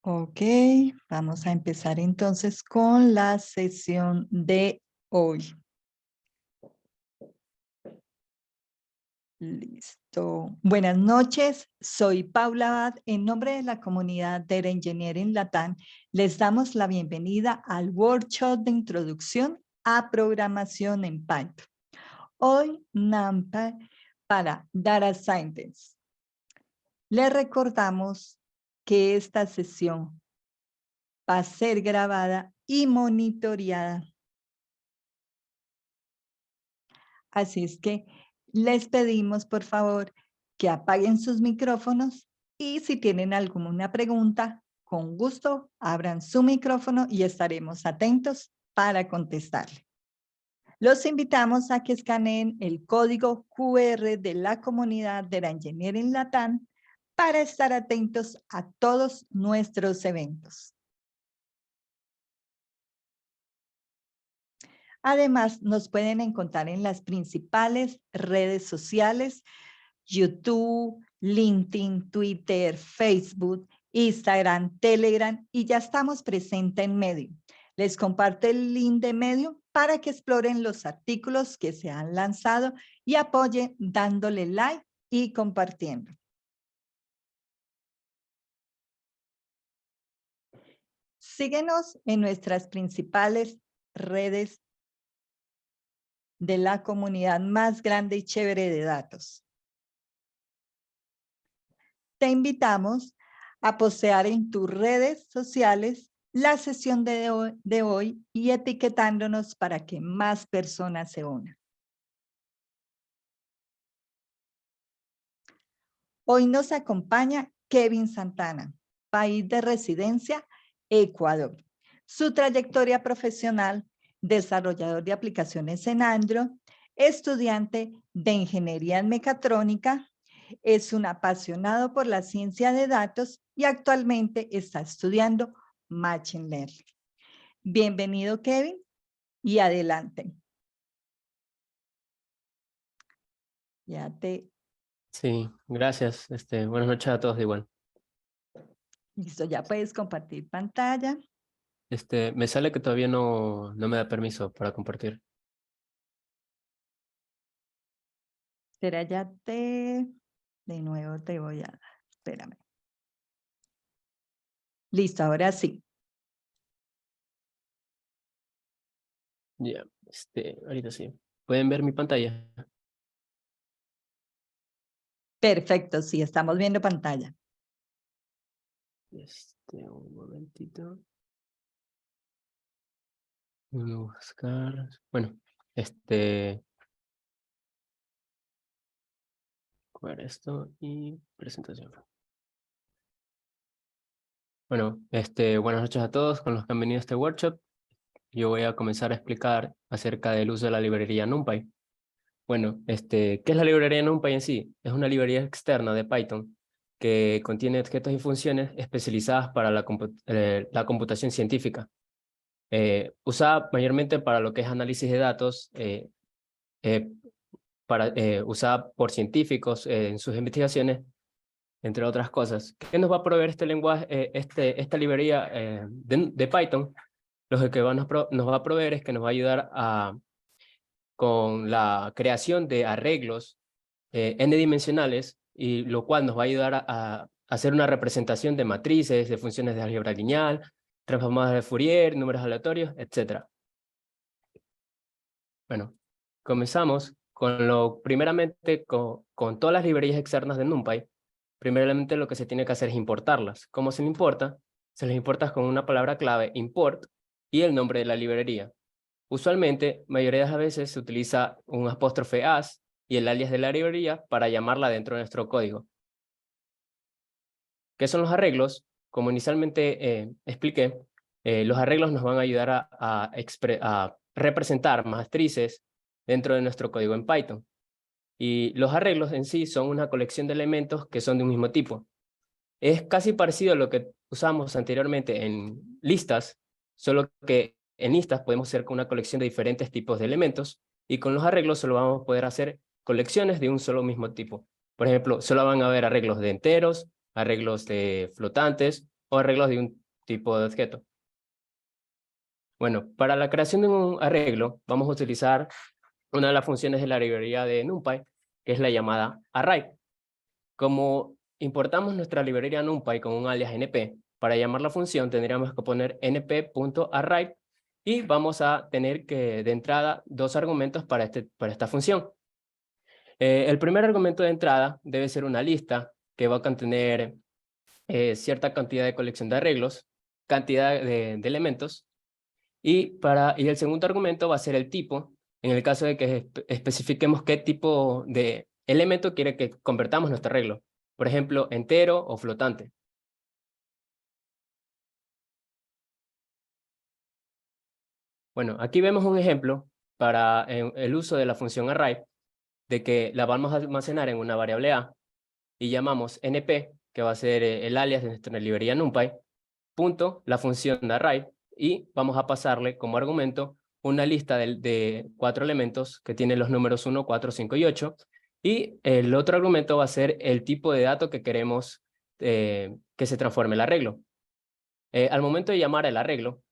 Ok, vamos a empezar entonces con la sesión de hoy. Listo. Buenas noches, soy Paula Abad. En nombre de la comunidad Data Engineering Latam, les damos la bienvenida al workshop de introducción a programación en Python. Hoy, NumPy para Data Scientists. Les recordamos que esta sesión va a ser grabada y monitoreada. Así es que les pedimos, por favor, que apaguen sus micrófonos y si tienen alguna pregunta, con gusto, abran su micrófono y estaremos atentos para contestarle. Los invitamos a que escaneen el código QR de la comunidad de la Engineering Latam para estar atentos a todos nuestros eventos. Además, nos pueden encontrar en las principales redes sociales: YouTube, LinkedIn, Twitter, Facebook, Instagram, Telegram, y ya estamos presentes en Medium. Les comparto el link de Medium para que exploren los artículos que se han lanzado y apoyen dándole like y compartiendo. Síguenos en nuestras principales redes de la comunidad más grande y chévere de datos. Te invitamos a postear en tus redes sociales la sesión de hoy y etiquetándonos para que más personas se unan. Hoy nos acompaña Kevin Santana, país de residencia, Ecuador. Su trayectoria profesional: desarrollador de aplicaciones en Android, estudiante de ingeniería en mecatrónica, es un apasionado por la ciencia de datos y actualmente está estudiando Machine Learning. Bienvenido, Kevin, y adelante. Sí, gracias. Buenas noches a todos de igual. Listo, ya puedes compartir pantalla. Me sale que todavía no me da permiso para compartir. Espera, de nuevo te voy a dar. Espérame. Listo, ahora sí. Ya, ahorita sí. ¿Pueden ver mi pantalla? Perfecto, sí, estamos viendo pantalla. Un momentito. Voy a buscar. Bueno, coger esto y presentación. Bueno, buenas noches a todos con los que han venido a este workshop. Yo voy a comenzar a explicar acerca del uso de la librería NumPy. Bueno, ¿qué es la librería NumPy en sí? Es una librería externa de Python que contiene objetos y funciones especializadas para la computación científica. Usada mayormente para lo que es análisis de datos, usada por científicos en sus investigaciones, entre otras cosas. ¿Qué nos va a proveer este lenguaje, esta librería de Python? Lo que nos va a proveer es que nos va a ayudar con la creación de arreglos n-dimensionales, y lo cual nos va a ayudar a hacer una representación de matrices, de funciones de álgebra lineal, transformadas de Fourier, números aleatorios, etc. Bueno, comenzamos primeramente con todas las librerías externas de NumPy. Primeramente lo que se tiene que hacer es importarlas. ¿Cómo se le importa? Se les importa con una palabra clave, import, y el nombre de la librería. Usualmente, mayoría de las veces se utiliza un apóstrofe as y el alias de la librería para llamarla dentro de nuestro código. ¿Qué son los arreglos? Como inicialmente expliqué, los arreglos nos van a ayudar a representar matrices dentro de nuestro código en Python. Y los arreglos en sí son una colección de elementos que son de un mismo tipo. Es casi parecido a lo que usamos anteriormente en listas, solo que en listas podemos hacer una colección de diferentes tipos de elementos, y con los arreglos solo vamos a poder hacer colecciones de un solo mismo tipo. Por ejemplo, solo van a haber arreglos de enteros, arreglos de flotantes o arreglos de un tipo de objeto. Bueno, para la creación de un arreglo, vamos a utilizar una de las funciones de la librería de NumPy, que es la llamada array. Como importamos nuestra librería NumPy con un alias np, para llamar la función tendríamos que poner np.array y vamos a tener que, de entrada, dos argumentos para esta función. El primer argumento de entrada debe ser una lista que va a contener cierta cantidad de colección de arreglos, cantidad de elementos, y el segundo argumento va a ser el tipo, en el caso de que especifiquemos qué tipo de elemento quiere que convertamos nuestro arreglo. Por ejemplo, entero o flotante. Bueno, aquí vemos un ejemplo para el uso de la función array, de que la vamos a almacenar en una variable A, y llamamos np, que va a ser el alias de nuestra librería NumPy, punto la función de array, y vamos a pasarle como argumento una lista de 4 elementos que tiene los números 1, 4, 5 y 8, y el otro argumento va a ser el tipo de dato que queremos que se transforme el arreglo. Al momento de llamar el arreglo,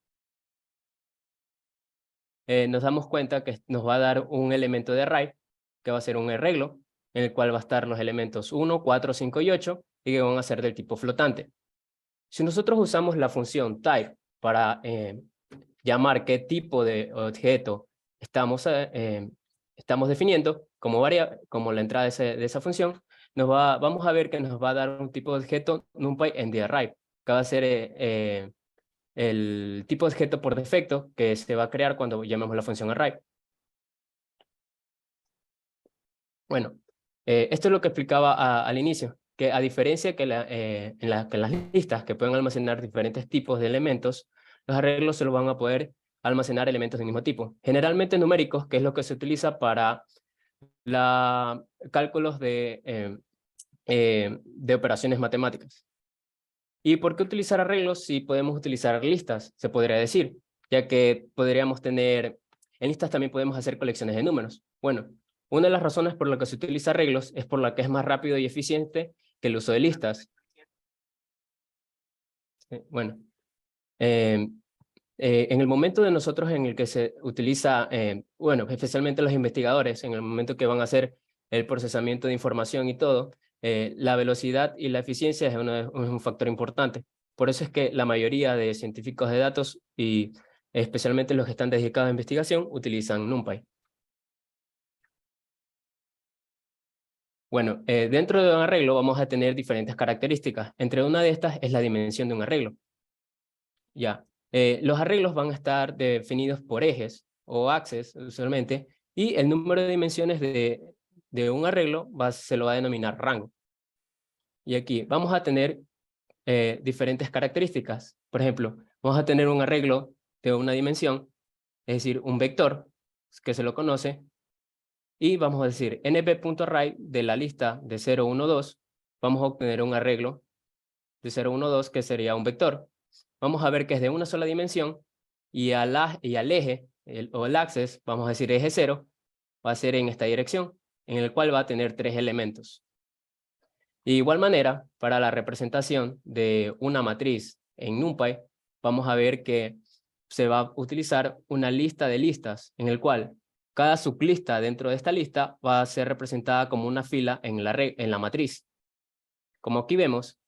nos damos cuenta que nos va a dar un elemento de array, que va a ser un arreglo, en el cual va a estar los elementos 1, 4, 5 y 8, y que van a ser del tipo flotante. Si nosotros usamos la función type para llamar qué tipo de objeto estamos definiendo como la entrada de esa función, vamos a ver que nos va a dar un tipo de objeto NumPy en the array, que va a ser el tipo de objeto por defecto que se va a crear cuando llamemos la función array. Bueno, esto es lo que explicaba al inicio, que a diferencia que en las listas que pueden almacenar diferentes tipos de elementos, los arreglos solo van a poder almacenar elementos del mismo tipo, generalmente numéricos, que es lo que se utiliza para cálculos de operaciones matemáticas. ¿Y por qué utilizar arreglos si podemos utilizar listas? Se podría decir, ya que podríamos tener, en listas también podemos hacer colecciones de números. Bueno, una de las razones por la que se utiliza arreglos es por la que es más rápido y eficiente que el uso de listas. Bueno, en el momento de nosotros en el que se utiliza, bueno, especialmente los investigadores, en el momento que van a hacer el procesamiento de información y todo, la velocidad y la eficiencia es un factor importante. Por eso es que la mayoría de científicos de datos, y especialmente los que están dedicados a investigación, utilizan NumPy. Bueno, dentro de un arreglo vamos a tener diferentes características. Entre una de estas es la dimensión de un arreglo. Ya. Los arreglos van a estar definidos por ejes o axes, usualmente, y el número de dimensiones de un arreglo se lo va a denominar rango. Y aquí vamos a tener diferentes características. Por ejemplo, vamos a tener un arreglo de una dimensión, es decir, un vector, que se lo conoce, y vamos a decir np.array de la lista de 0, 1, 2, vamos a obtener un arreglo de 0, 1, 2, que sería un vector. Vamos a ver que es de una sola dimensión, y al eje, o el axis, vamos a decir eje 0, va a ser en esta dirección, en el cual va a tener 3 elementos. De igual manera, para la representación de una matriz en NumPy, vamos a ver que se va a utilizar una lista de listas, en el cual cada sublista dentro de esta lista va a ser representada como una fila en la matriz. Como aquí vemos,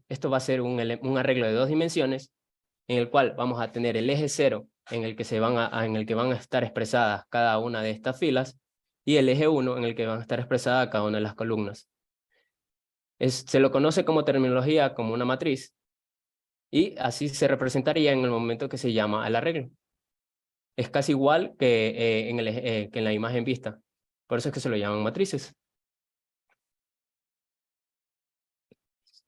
esto va a ser un arreglo de 2 dimensiones, en el cual vamos a tener el eje 0, en el que van a estar expresadas cada una de estas filas, y el eje 1, en el que van a estar expresadas cada una de las columnas. Se lo conoce como terminología como una matriz, y así se representaría en el momento que se llama el arreglo. Es casi igual que en la imagen vista. Por eso es que se lo llaman matrices.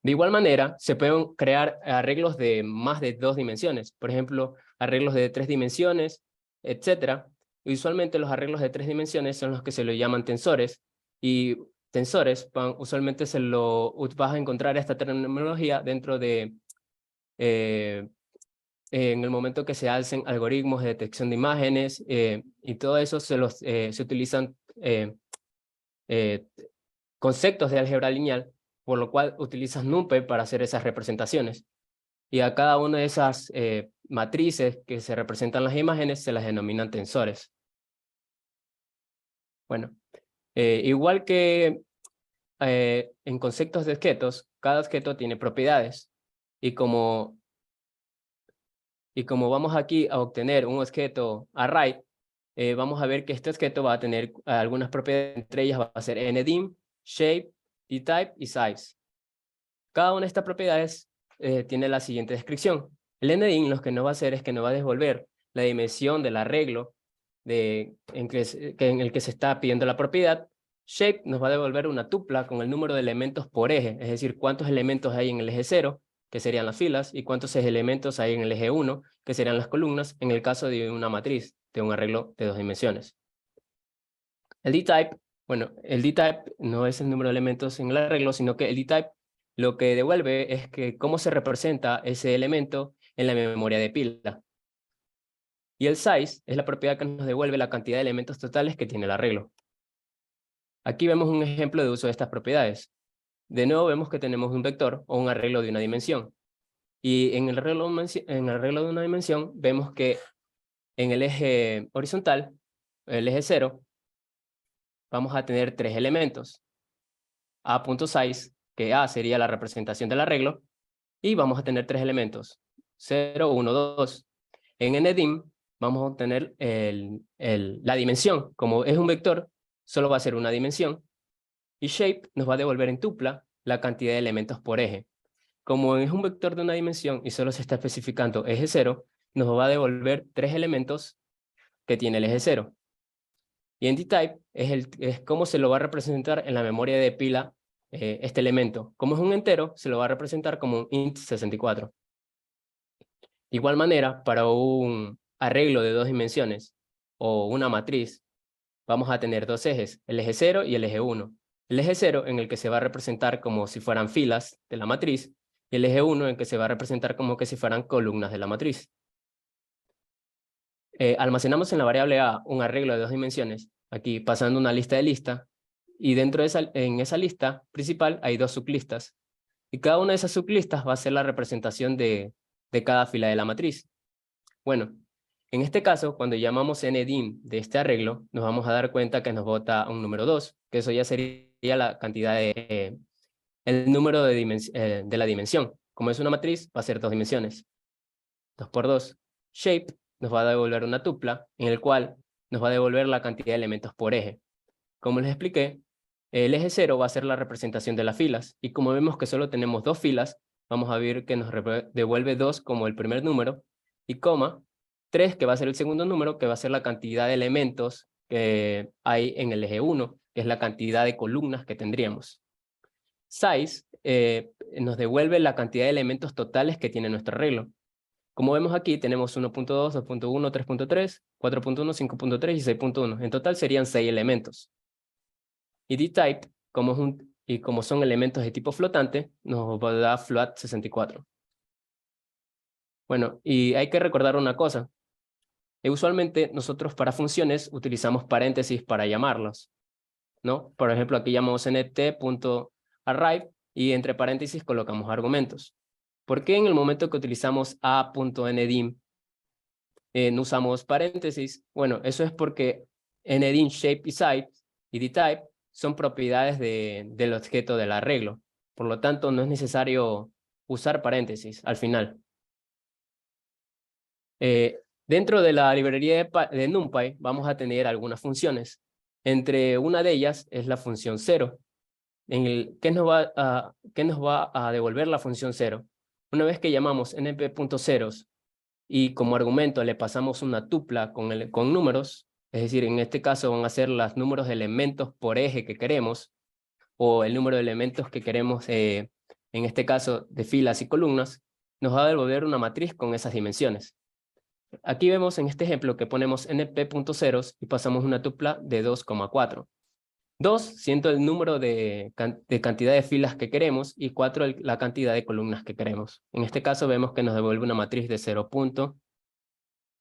De igual manera, se pueden crear arreglos de más de 2 dimensiones. Por ejemplo, arreglos de 3 dimensiones, etc. Usualmente los arreglos de 3 dimensiones son los que se lo llaman tensores. Y tensores, usualmente vas a encontrar esta terminología dentro de en el momento que se hacen algoritmos de detección de imágenes, y todo eso se utilizan conceptos de álgebra lineal, por lo cual utilizas NumPy para hacer esas representaciones. y a cada una de esas matrices que se representan las imágenes se las denominan tensores. Bueno, igual que en conceptos de objetos, cada objeto tiene propiedades, y como vamos aquí a obtener un objeto array, vamos a ver que este objeto va a tener algunas propiedades, entre ellas va a ser ndim, shape, dtype y size. Cada una de estas propiedades tiene la siguiente descripción. El ndim lo que nos va a hacer es que nos va a devolver la dimensión del arreglo en el que se está pidiendo la propiedad. Shape nos va a devolver una tupla con el número de elementos por eje, es decir, cuántos elementos hay en el eje 0, que serían las filas, y cuántos elementos hay en el eje 1, que serían las columnas, en el caso de una matriz, de un arreglo de 2 dimensiones. El dtype, bueno, el dtype no es el número de elementos en el arreglo, sino que el dtype lo que devuelve es que cómo se representa ese elemento en la memoria de pila. Y el size es la propiedad que nos devuelve la cantidad de elementos totales que tiene el arreglo. Aquí vemos un ejemplo de uso de estas propiedades. De nuevo vemos que tenemos un vector o un arreglo de una dimensión. Y en el arreglo de una dimensión vemos que en el eje horizontal, el eje 0, vamos a tener 3 elementos. A.size, que A sería la representación del arreglo, y vamos a tener 3 elementos, 0, 1, 2. En ndim vamos a obtener la dimensión. Como es un vector, solo va a ser una dimensión. Y shape nos va a devolver en tupla la cantidad de elementos por eje. Como es un vector de una dimensión y solo se está especificando eje 0, nos va a devolver 3 elementos que tiene el eje 0. Y en dtype es cómo se lo va a representar en la memoria de pila este elemento. Como es un entero, se lo va a representar como un int 64. De igual manera, para un arreglo de 2 dimensiones o una matriz, vamos a tener 2 ejes, el eje 0 y el eje 1. El eje 0 en el que se va a representar como si fueran filas de la matriz, y el eje 1 en que se va a representar como que si fueran columnas de la matriz. Almacenamos en la variable A un arreglo de 2 dimensiones, aquí pasando una lista de lista, y dentro de en esa lista principal hay 2 sublistas, y cada una de esas sublistas va a ser la representación de cada fila de la matriz. Bueno, en este caso, cuando llamamos ndim de este arreglo, nos vamos a dar cuenta que nos bota un número 2, que eso ya sería la cantidad el número de la dimensión. Como es una matriz, va a ser 2 dimensiones. 2 por 2. Shape nos va a devolver una tupla, en el cual nos va a devolver la cantidad de elementos por eje. Como les expliqué, el eje 0 va a ser la representación de las filas, y como vemos que solo tenemos 2 filas, vamos a ver que nos devuelve 2 como el primer número, y coma, 3 que va a ser el segundo número, que va a ser la cantidad de elementos que hay en el eje 1, que es la cantidad de columnas que tendríamos. Size nos devuelve la cantidad de elementos totales que tiene nuestro arreglo. Como vemos aquí, tenemos 1.2, 2.1, 3.3, 4.1, 5.3 y 6.1. En total serían 6 elementos. Y dtype, como son elementos de tipo flotante, nos va a dar float 64. Bueno, y hay que recordar una cosa. Usualmente nosotros para funciones utilizamos paréntesis para llamarlos, ¿no? Por ejemplo, aquí llamamos nt.array y entre paréntesis colocamos argumentos. ¿Por qué en el momento que utilizamos a.ndim no usamos paréntesis? Bueno, eso es porque ndim, shape y size y dtype son propiedades del objeto del arreglo. Por lo tanto, no es necesario usar paréntesis al final. Dentro de la librería de NumPy vamos a tener algunas funciones. Entre una de ellas es la función 0. ¿Qué nos va a devolver la función 0? Una vez que llamamos np.ceros y como argumento le pasamos una tupla con números, es decir, en este caso van a ser los números de elementos por eje que queremos, o el número de elementos que queremos, en este caso de filas y columnas, nos va a devolver una matriz con esas dimensiones. Aquí vemos en este ejemplo que ponemos np.ceros y pasamos una tupla de 2,4. 2 siendo el número de cantidad de filas que queremos y 4 la cantidad de columnas que queremos. En este caso vemos que nos devuelve una matriz de 0 punto,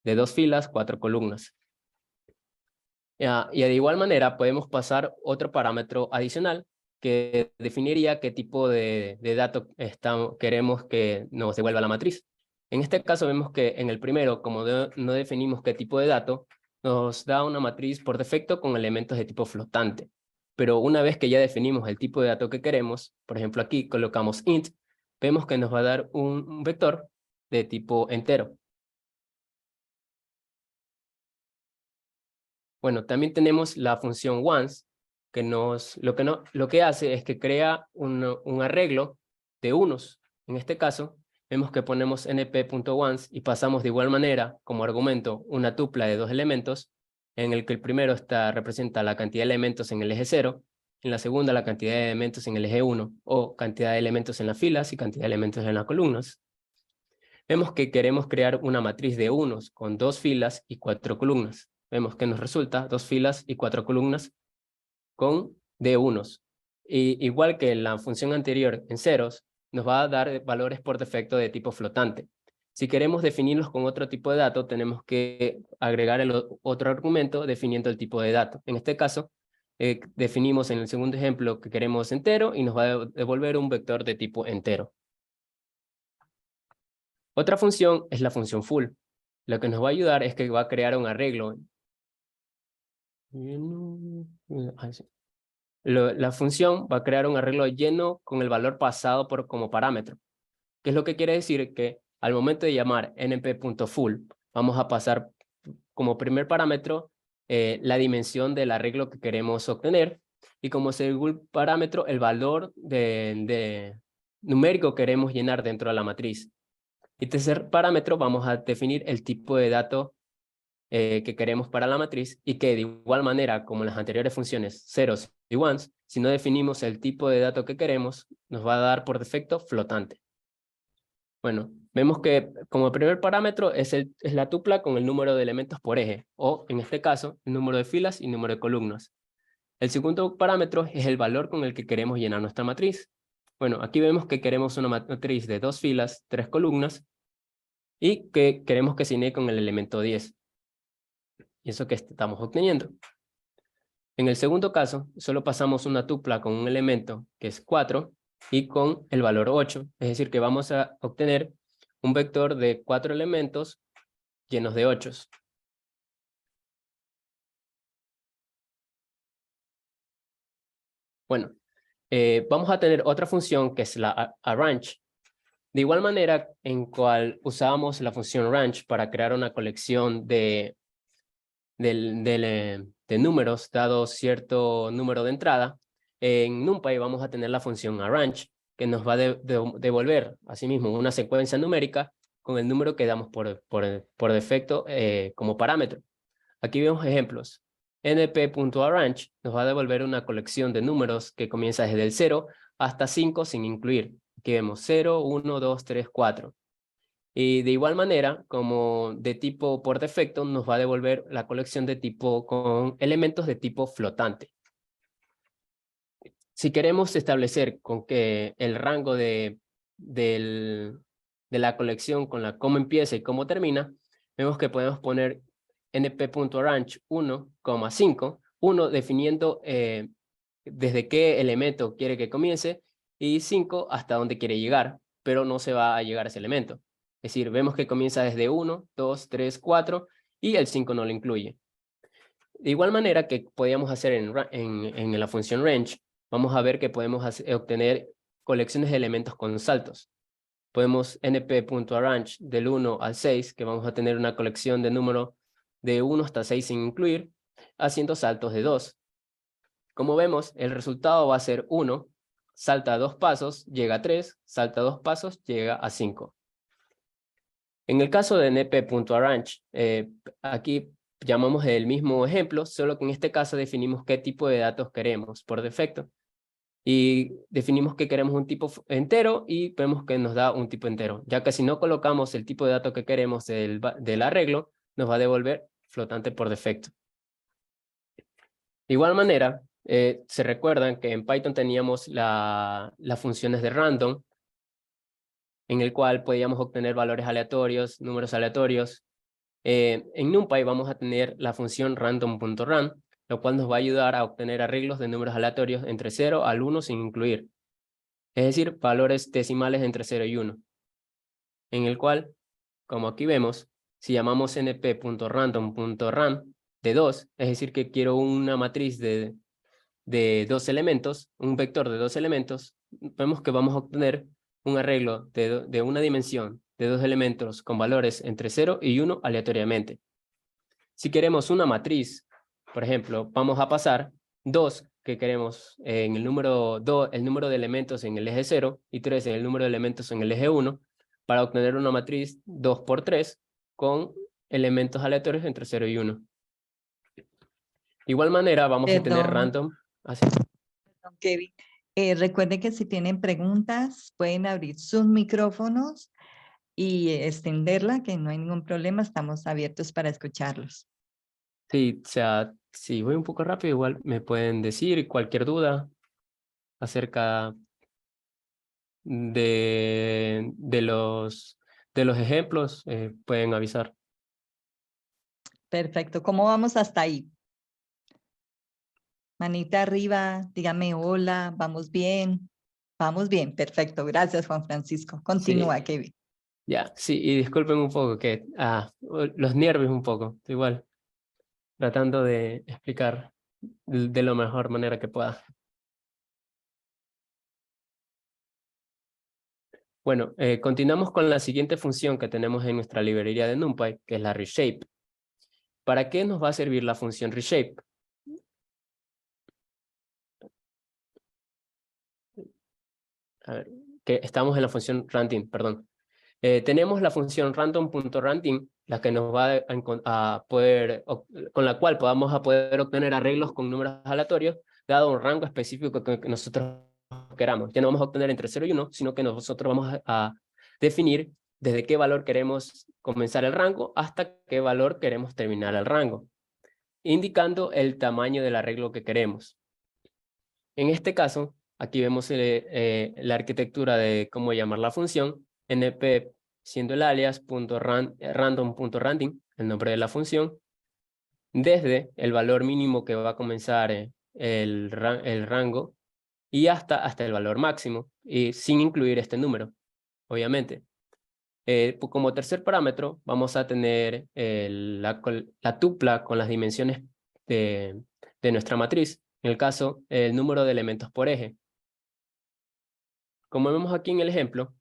de 2 filas, 4 columnas. Y de igual manera podemos pasar otro parámetro adicional que definiría qué tipo de dato queremos que nos devuelva la matriz. En este caso vemos que en el primero, como no definimos qué tipo de dato, nos da una matriz por defecto con elementos de tipo flotante. Pero una vez que ya definimos el tipo de dato que queremos, por ejemplo aquí colocamos int, vemos que nos va a dar un vector de tipo entero. Bueno, también tenemos la función once, que lo que hace es que crea un arreglo de unos. En este caso, vemos que ponemos np.once y pasamos de igual manera como argumento una tupla de dos elementos, en el que el primero representa la cantidad de elementos en el eje 0, en la segunda la cantidad de elementos en el eje 1, o cantidad de elementos en las filas y cantidad de elementos en las columnas. Vemos que queremos crear una matriz de unos con 2 filas y 4 columnas. Vemos que nos resulta 2 filas y 4 columnas con de unos. Y igual que la función anterior en ceros, nos va a dar valores por defecto de tipo flotante. Si queremos definirlos con otro tipo de dato, tenemos que agregar el otro argumento definiendo el tipo de dato. En este caso, definimos en el segundo ejemplo que queremos entero y nos va a devolver un vector de tipo entero. Otra función es la función full. Lo que nos va a ayudar es que va a crear un arreglo. La función va a crear un arreglo lleno con el valor pasado como parámetro. ¿Qué es lo que quiere decir? Que al momento de llamar np.full, vamos a pasar como primer parámetro la dimensión del arreglo que queremos obtener y como segundo parámetro el valor numérico que queremos llenar dentro de la matriz. Y tercer parámetro vamos a definir el tipo de dato que queremos para la matriz y que de igual manera como en las anteriores funciones ceros y ones, si no definimos el tipo de dato que queremos, nos va a dar por defecto flotante. Bueno, vemos que como primer parámetro es la tupla con el número de elementos por eje, o en este caso, el número de filas y número de columnas. El segundo parámetro es el valor con el que queremos llenar nuestra matriz. Bueno, aquí vemos que queremos una matriz de 2 filas, 3 columnas, y que queremos que se llene con el elemento 10. Y eso que estamos obteniendo. En el segundo caso, solo pasamos una tupla con un elemento que es 4 y con el valor 8. Es decir, que vamos a obtener un vector de 4 elementos llenos de 8. Bueno, vamos a tener otra función que es la arrange. De igual manera en cual usábamos la función range para crear una colección de números dado cierto número de entrada, en NumPy vamos a tener la función arrange, que nos va a devolver asimismo una secuencia numérica con el número que damos por defecto como parámetro. Aquí vemos ejemplos. np.arrange nos va a devolver una colección de números que comienza desde el 0 hasta 5 sin incluir. Aquí vemos 0, 1, 2, 3, 4. Y de igual manera, como de tipo por defecto, nos va a devolver la colección de tipo con elementos de tipo flotante. Si queremos establecer con que el rango de la colección con la cómo empieza y cómo termina, vemos que podemos poner np.arrange 1,5, 1 definiendo desde qué elemento quiere que comience y 5 hasta dónde quiere llegar, pero no se va a llegar a ese elemento. Es decir, vemos que comienza desde 1, 2, 3, 4 y el 5 no lo incluye. De igual manera que podíamos hacer en la función range, vamos a ver que podemos obtener colecciones de elementos con saltos. Podemos np.arrange del 1 al 6, que vamos a tener una colección de número de 1 hasta 6 sin incluir, haciendo saltos de 2. Como vemos, el resultado va a ser 1, salta 2 pasos, llega a 3, salta 2 pasos, llega a 5. En el caso de np.arrange, aquí llamamos el mismo ejemplo, solo que en este caso definimos qué tipo de datos queremos por defecto. Y definimos que queremos un tipo entero y vemos que nos da un tipo entero, ya que si no colocamos el tipo de dato que queremos del arreglo, nos va a devolver flotante por defecto. De igual manera, se recuerdan que en Python teníamos las funciones de random, en el cual podíamos obtener valores aleatorios, números aleatorios. En NumPy vamos a tener la función random.run, lo cual nos va a ayudar a obtener arreglos de números aleatorios entre 0 al 1 sin incluir, es decir, valores decimales entre 0 y 1, en el cual, como aquí vemos, si llamamos np.random.run de 2, es decir, que quiero una matriz de 2 elementos, un vector de 2 elementos, vemos que vamos a obtener un arreglo de una dimensión de 2 elementos con valores entre 0 y 1 aleatoriamente. Si queremos una matriz, por ejemplo, vamos a pasar 2 que queremos en el número 2, el número de elementos en el eje 0 y 3 en el número de elementos en el eje 1 para obtener una matriz 2 por 3 con elementos aleatorios entre 0 y 1. De igual manera vamos a tener random. Así. Perdón, Kevin. Recuerden que si tienen preguntas pueden abrir sus micrófonos y extenderla, que no hay ningún problema, estamos abiertos para escucharlos. Sí, o sea, si voy un poco rápido, igual me pueden decir cualquier duda acerca de los ejemplos, pueden avisar. Perfecto. ¿Cómo vamos hasta ahí? Manita arriba, dígame hola, vamos bien. Vamos bien, perfecto. Gracias, Juan Francisco. Continúa, Sí, Kevin. ya, sí, y disculpen un poco que, los nervios un poco, igual, tratando de explicar de la mejor manera que pueda. Bueno, continuamos con la siguiente función que tenemos en nuestra librería de NumPy, que es la reshape. ¿Para qué nos va a servir la función reshape? A ver, que estamos en la función runTime, perdón. Tenemos la función random.runTime, la que nos va a poder, con la cual vamos a poder obtener arreglos con números aleatorios, dado un rango específico que nosotros queramos. Ya no vamos a obtener entre 0 y 1, sino que nosotros vamos a definir desde qué valor queremos comenzar el rango hasta qué valor queremos terminar el rango, indicando el tamaño del arreglo que queremos. En este caso, aquí vemos la arquitectura de cómo llamar la función, np siendo el alias random.random, el nombre de la función, desde el valor mínimo que va a comenzar el rango y hasta el valor máximo, y sin incluir este número, obviamente. Como tercer parámetro, vamos a tener la tupla con las dimensiones de nuestra matriz, en el caso, el número de elementos por eje. Como vemos aquí en el ejemplo,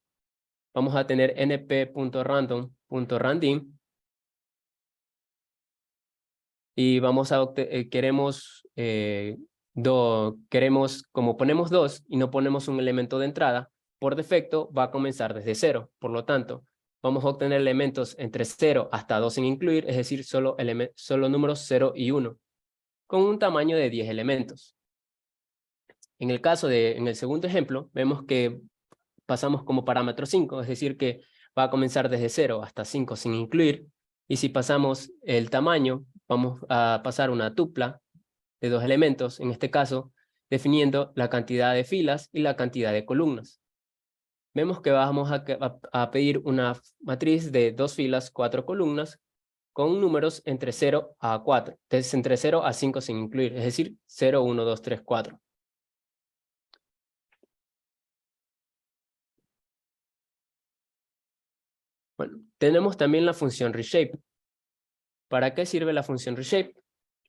vamos a tener np.random.randim y vamos a queremos, como ponemos 2 y no ponemos un elemento de entrada, por defecto va a comenzar desde 0. Por lo tanto, vamos a obtener elementos entre 0 hasta 2 sin incluir, es decir, solo números 0 y 1, con un tamaño de 10 elementos. En el segundo ejemplo, vemos que pasamos como parámetro 5, es decir, que va a comenzar desde 0 hasta 5 sin incluir, y si pasamos el tamaño, vamos a pasar una tupla de 2 elementos, en este caso, definiendo la cantidad de filas y la cantidad de columnas. Vemos que vamos a pedir una matriz de 2 filas, 4 columnas, con números entre 0 a 4, entonces entre 0 a 5 sin incluir, es decir, 0, 1, 2, 3, 4. Bueno, tenemos también la función reshape. ¿Para qué sirve la función reshape?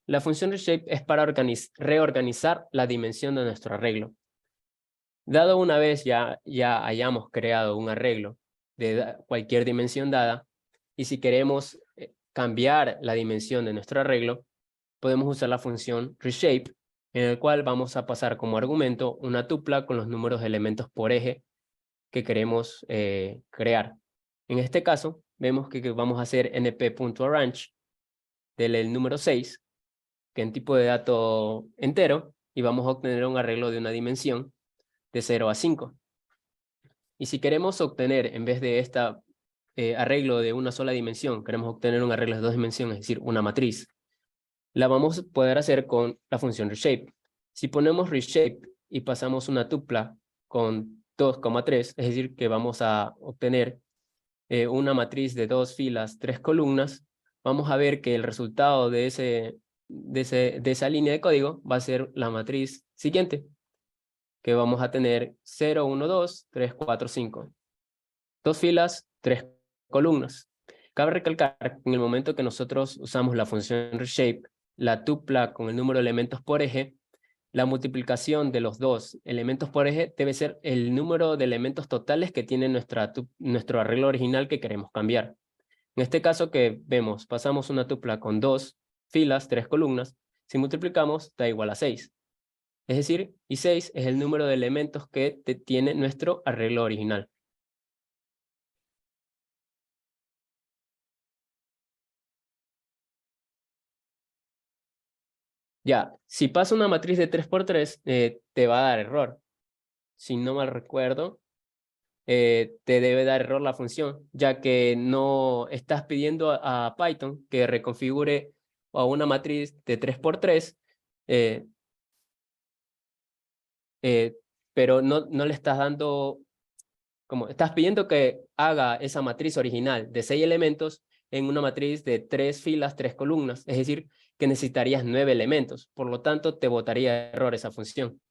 La función reshape es para reorganizar la dimensión de nuestro arreglo. Dado una vez ya hayamos creado un arreglo de cualquier dimensión dada, y si queremos cambiar la dimensión de nuestro arreglo, podemos usar la función reshape, en el cual vamos a pasar como argumento una tupla con los números de elementos por eje que queremos crear. En este caso, vemos que vamos a hacer np.arrange del número 6, que en tipo de dato entero, y vamos a obtener un arreglo de una dimensión de 0 a 5. Y si queremos obtener, en vez de arreglo de una sola dimensión, queremos obtener un arreglo de 2 dimensiones, es decir, una matriz, la vamos a poder hacer con la función reshape. Si ponemos reshape y pasamos una tupla con 2,3, es decir, que vamos a obtener una matriz de 2 filas, 3 columnas, vamos a ver que el resultado de de esa línea de código va a ser la matriz siguiente, que vamos a tener 0, 1, 2, 3, 4, 5. 2 filas, 3 columnas. Cabe recalcar que en el momento que nosotros usamos la función reshape, la tupla con el número de elementos por eje, la multiplicación de los dos elementos por eje debe ser el número de elementos totales que tiene nuestro arreglo original que queremos cambiar. En este caso que vemos, pasamos una tupla con 2 filas, 3 columnas. Si multiplicamos, da igual a 6. Es decir, y 6 es el número de elementos que tiene nuestro arreglo original. Ya, si pasa una matriz de 3×3, te va a dar error. Si no mal recuerdo, te debe dar error la función, ya que no estás pidiendo a Python que reconfigure a una matriz de 3×3, pero no le estás dando, como estás pidiendo que haga esa matriz original de 6 elementos en una matriz de 3 filas, 3 columnas, es decir, que necesitarías 9 elementos, por lo tanto te botaría error esa función.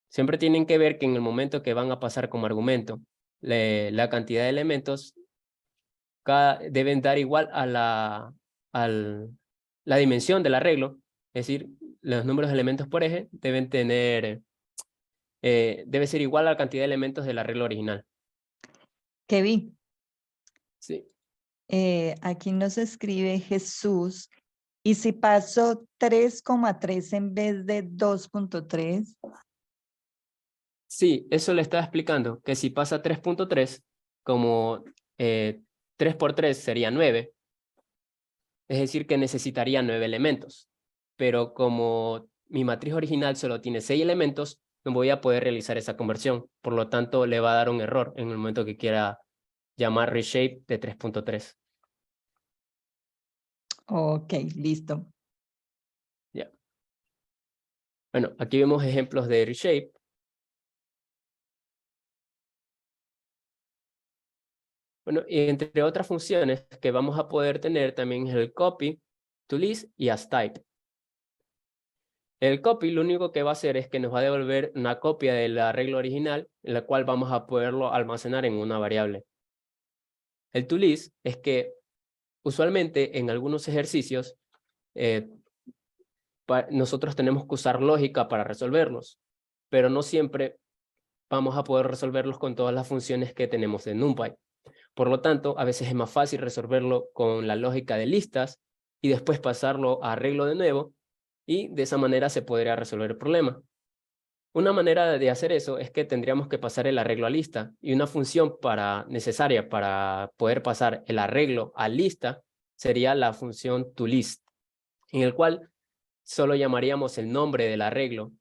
Siempre tienen que ver que en el momento que van a pasar como argumento la cantidad de elementos, deben dar igual a la dimensión del arreglo, es decir, los números de elementos por eje deben tener, debe ser igual a la cantidad de elementos del arreglo original. Kevin, Sí. aquí nos escribe Jesús, ¿y si paso 3,3 en vez de 2,3? Sí, eso le estaba explicando, que si pasa 3.3, como 3×3 sería 9, es decir, que necesitaría 9 elementos. Pero como mi matriz original solo tiene 6 elementos, no voy a poder realizar esa conversión. Por lo tanto, le va a dar un error en el momento que quiera llamar reshape de 3.3. Ok, listo. Ya. Bueno, aquí vemos ejemplos de reshape. Bueno, y entre otras funciones que vamos a poder tener también es el copy, toList y asType. El copy lo único que va a hacer es que nos va a devolver una copia del arreglo original, en la cual vamos a poderlo almacenar en una variable. El toList es que usualmente en algunos ejercicios nosotros tenemos que usar lógica para resolverlos, pero no siempre vamos a poder resolverlos con todas las funciones que tenemos en NumPy. Por lo tanto, a veces es más fácil resolverlo con la lógica de listas y después pasarlo a arreglo de nuevo, y de esa manera se podría resolver el problema. Una manera de hacer eso es que tendríamos que pasar el arreglo a lista, y una función necesaria para poder pasar el arreglo a lista sería la función toList, en el cual solo llamaríamos el nombre del arreglo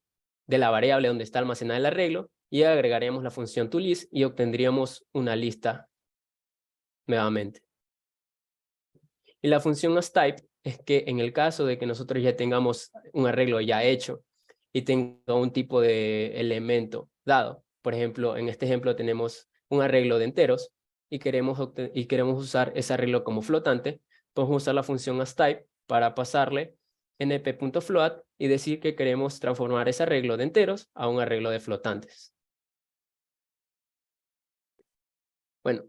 de la variable donde está almacenada el arreglo y agregaríamos la función toList y obtendríamos una lista nuevamente. Y la función asType es que en el caso de que nosotros ya tengamos un arreglo ya hecho y tenga un tipo de elemento dado, por ejemplo, en este ejemplo tenemos un arreglo de enteros y queremos usar ese arreglo como flotante, podemos usar la función asType para pasarle np.float y decir que queremos transformar ese arreglo de enteros a un arreglo de flotantes. Bueno,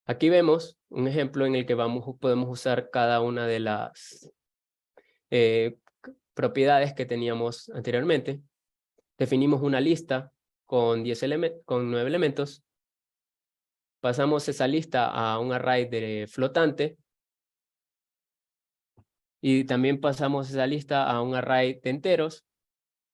aquí vemos un ejemplo en el que podemos usar cada una de las propiedades que teníamos anteriormente. Definimos una lista con 9 elementos. Pasamos esa lista a un array de flotante. Y también pasamos esa lista a un array de enteros.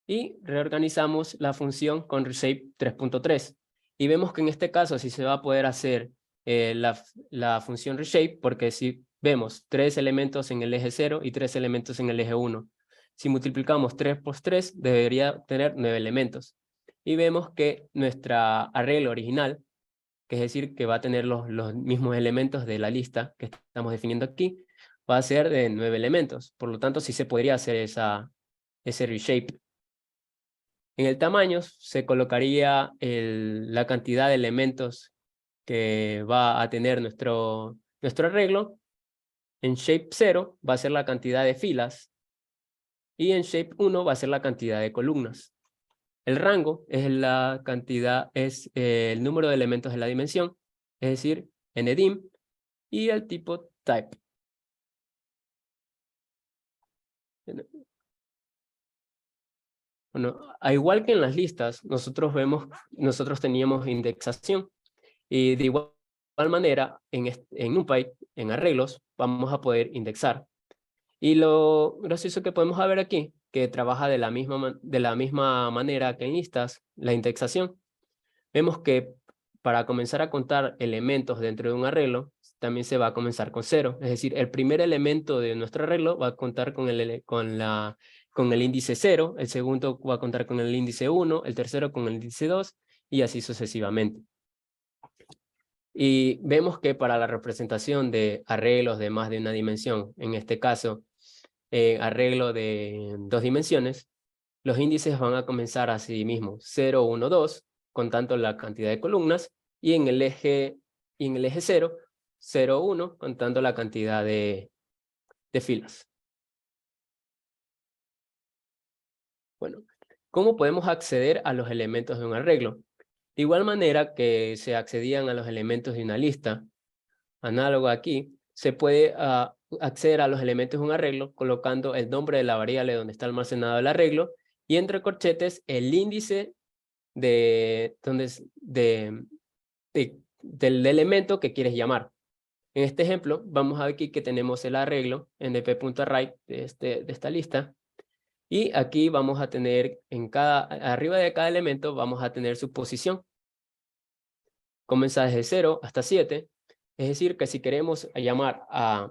Y reorganizamos la función con reshape 3.3. Y vemos que en este caso sí se va a poder hacer la función reshape, porque si vemos 3 elementos en el eje 0 y 3 elementos en el eje 1. Si multiplicamos 3 por 3, debería tener 9 elementos. Y vemos que nuestra arreglo original, que es decir, que va a tener los mismos elementos de la lista que estamos definiendo aquí, va a ser de 9 elementos. Por lo tanto, sí se podría hacer ese reshape. En el tamaño se colocaría la cantidad de elementos que va a tener nuestro arreglo. En shape 0 va a ser la cantidad de filas Y en shape 1 va a ser la cantidad de columnas. El rango es la cantidad, es el número de elementos de la dimensión, es decir, ndim, y el tipo type. Bueno, al igual que en las listas, nosotros teníamos indexación, y de igual manera en NumPy, en arreglos, vamos a poder indexar. Y lo gracioso que podemos ver aquí, que trabaja de la misma manera que en listas, la indexación. Vemos que para comenzar a contar elementos dentro de un arreglo, también se va a comenzar con 0. Es decir, el primer elemento de nuestro arreglo va a contar con el índice 0, el segundo va a contar con el índice 1, el tercero con el índice 2, y así sucesivamente. Y vemos que para la representación de arreglos de más de una dimensión, en este caso, arreglo de 2 dimensiones, los índices van a comenzar así mismo, 0, 1, 2, contando la cantidad de columnas, y en el eje 0, 0, 1, contando la cantidad de filas. Bueno, ¿cómo podemos acceder a los elementos de un arreglo? De igual manera que se accedían a los elementos de una lista, análogo aquí, se puede acceder a los elementos de un arreglo colocando el nombre de la variable donde está almacenado el arreglo y entre corchetes el índice del elemento que quieres llamar. En este ejemplo, vamos a ver aquí que tenemos el arreglo np.array de esta lista. Y aquí vamos a tener arriba de cada elemento vamos a tener su posición. Comienza desde 0 hasta 7. Es decir, que si queremos llamar a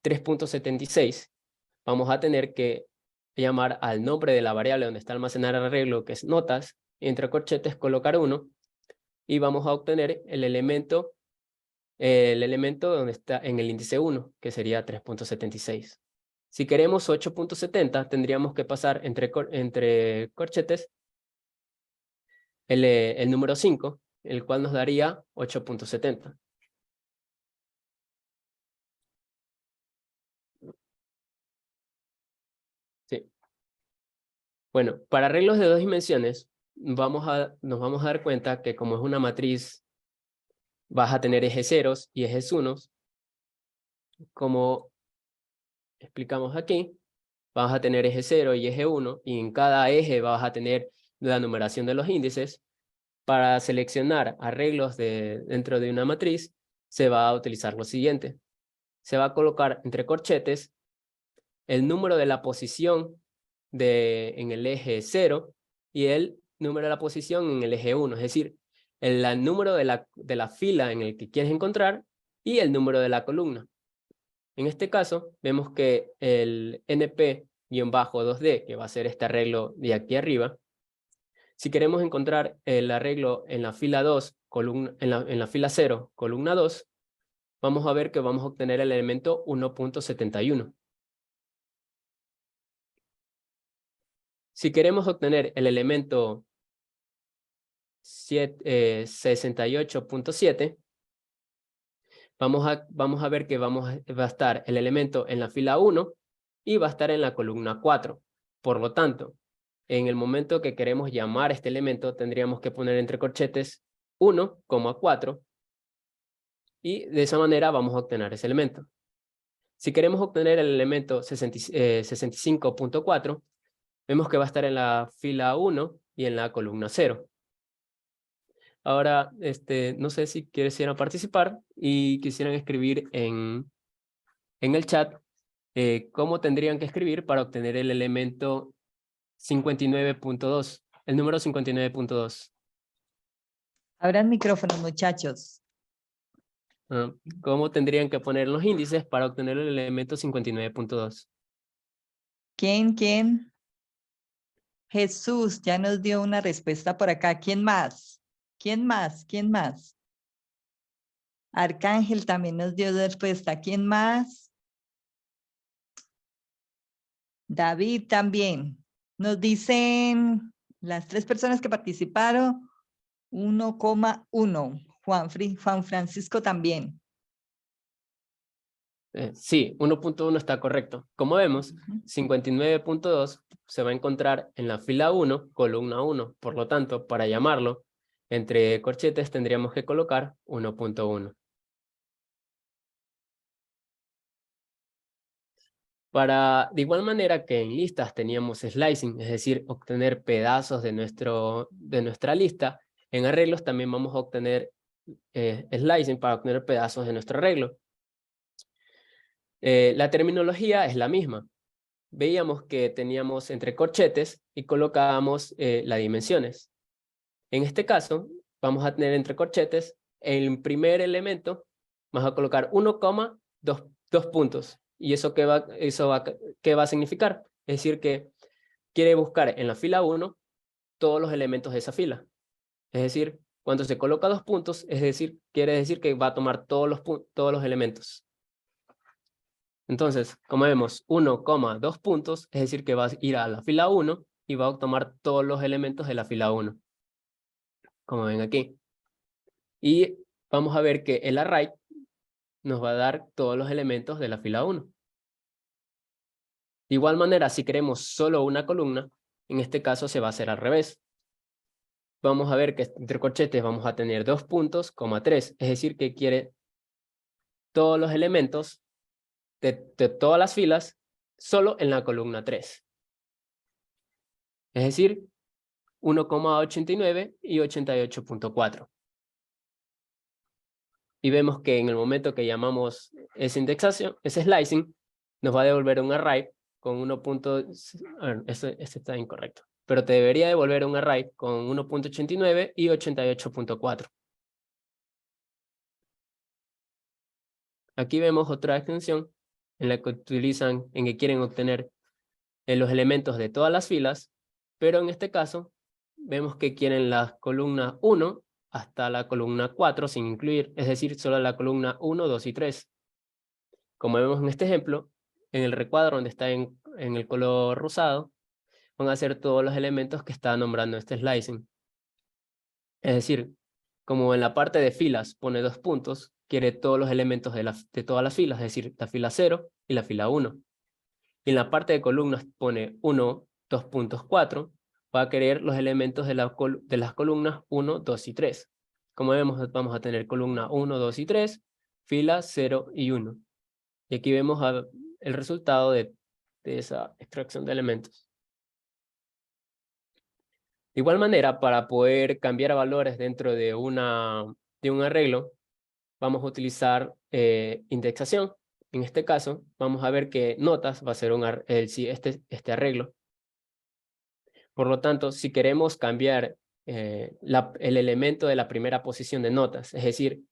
3.76, vamos a tener que llamar al nombre de la variable donde está almacenado el arreglo, que es notas, entre corchetes colocar 1, y vamos a obtener el elemento donde está en el índice 1, que sería 3.76. Si queremos 8.70, tendríamos que pasar entre corchetes el número 5, el cual nos daría 8.70. Sí. Bueno, para arreglos de 2 dimensiones, nos vamos a dar cuenta que como es una matriz, vas a tener ejes ceros y ejes unos. Como explicamos aquí, vas a tener eje 0 y eje 1, y en cada eje vas a tener la numeración de los índices. Para seleccionar arreglos dentro de una matriz, se va a utilizar lo siguiente. Se va a colocar entre corchetes el número de la posición en el eje 0 y el número de la posición en el eje 1, es decir, el número de la fila en el que quieres encontrar y el número de la columna. En este caso, vemos que el np-2d, que va a ser este arreglo de aquí arriba, si queremos encontrar el arreglo en la fila 2, en la fila 0, columna 2, vamos a ver que vamos a obtener el elemento 1.71. Si queremos obtener el elemento 68.7, vamos a ver que va a estar el elemento en la fila 1 y va a estar en la columna 4. Por lo tanto, en el momento que queremos llamar este elemento, tendríamos que poner entre corchetes 1,4 y de esa manera vamos a obtener ese elemento. Si queremos obtener el elemento 65.4, vemos que va a estar en la fila 1 y en la columna 0. Ahora, no sé si quisieran participar y quisieran escribir en el chat cómo tendrían que escribir para obtener el elemento 59.2, el número 59.2. Abran micrófonos, muchachos. ¿Cómo tendrían que poner los índices para obtener el elemento 59.2? ¿Quién? Jesús ya nos dio una respuesta por acá. ¿Quién más? ¿Quién más? Arcángel también nos dio respuesta. ¿Quién más? David también. Nos dicen las 3 personas que participaron, 1,1. Juan Francisco también. Sí, 1.1 está correcto. Como vemos, 59.2 se va a encontrar en la fila 1, columna 1. Por lo tanto, para llamarlo, entre corchetes tendríamos que colocar 1.1. De igual manera que en listas teníamos slicing, es decir, obtener pedazos de nuestra lista, en arreglos también vamos a obtener slicing para obtener pedazos de nuestro arreglo. La terminología es la misma. Veíamos que teníamos entre corchetes y colocábamos las dimensiones. En este caso, vamos a tener entre corchetes el primer elemento, vamos a colocar 1,2 puntos. ¿Y eso qué va a significar? Es decir, que quiere buscar en la fila 1 todos los elementos de esa fila. Es decir, cuando se coloca 2 puntos, quiere decir que va a tomar todos los elementos. Entonces, como vemos, 1,2 puntos, es decir, que va a ir a la fila 1 y va a tomar todos los elementos de la fila 1. Como ven aquí. Y vamos a ver que el array nos va a dar todos los elementos de la fila 1. De igual manera, si queremos solo una columna, en este caso se va a hacer al revés. Vamos a ver que entre corchetes vamos a tener 2 puntos, 3, es decir, que quiere todos los elementos de todas las filas solo en la columna 3. Es decir, 1,89 y 88.4. Y vemos que en el momento que llamamos esa indexación, ese slicing, nos va a devolver un array con 1. Este está incorrecto. Pero te debería devolver un array con 1.89 y 88.4. Aquí vemos otra extensión en la que quieren obtener los elementos de todas las filas, pero en este caso vemos que quieren la columna 1 hasta la columna 4 sin incluir, es decir, solo la columna 1, 2 y 3. Como vemos en este ejemplo, en el recuadro donde está en el color rosado, van a ser todos los elementos que está nombrando este slicing. Es decir, como en la parte de filas pone 2 puntos, quiere todos los elementos de todas las filas, es decir, la fila 0 y la fila 1. Y en la parte de columnas pone 1, 2.4, va a querer los elementos de las columnas 1, 2 y 3. Como vemos, vamos a tener columna 1, 2 y 3, fila 0 y 1. Y aquí vemos el resultado de esa extracción de elementos. De igual manera, para poder cambiar valores dentro de un arreglo, vamos a utilizar indexación. En este caso, vamos a ver que notas va a ser este arreglo. Por lo tanto, si queremos cambiar el elemento de la primera posición de notas, es decir,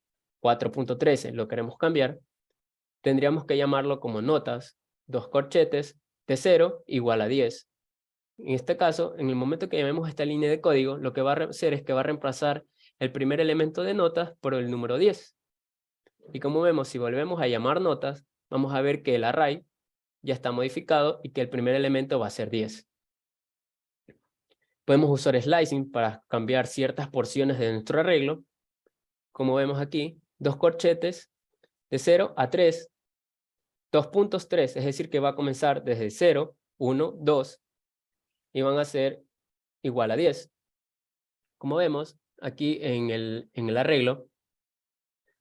4.13, lo queremos cambiar, tendríamos que llamarlo como notas, 2 corchetes, T0 igual a 10. En este caso, en el momento que llamemos esta línea de código, lo que va a hacer es que va a reemplazar el primer elemento de notas por el número 10. Y como vemos, si volvemos a llamar notas, vamos a ver que el array ya está modificado y que el primer elemento va a ser 10. Podemos usar slicing para cambiar ciertas porciones de nuestro arreglo. Como vemos aquí, 2 corchetes de 0 a 3, 2.3, es decir que va a comenzar desde 0, 1, 2, y van a ser igual a 10. Como vemos, aquí en el arreglo,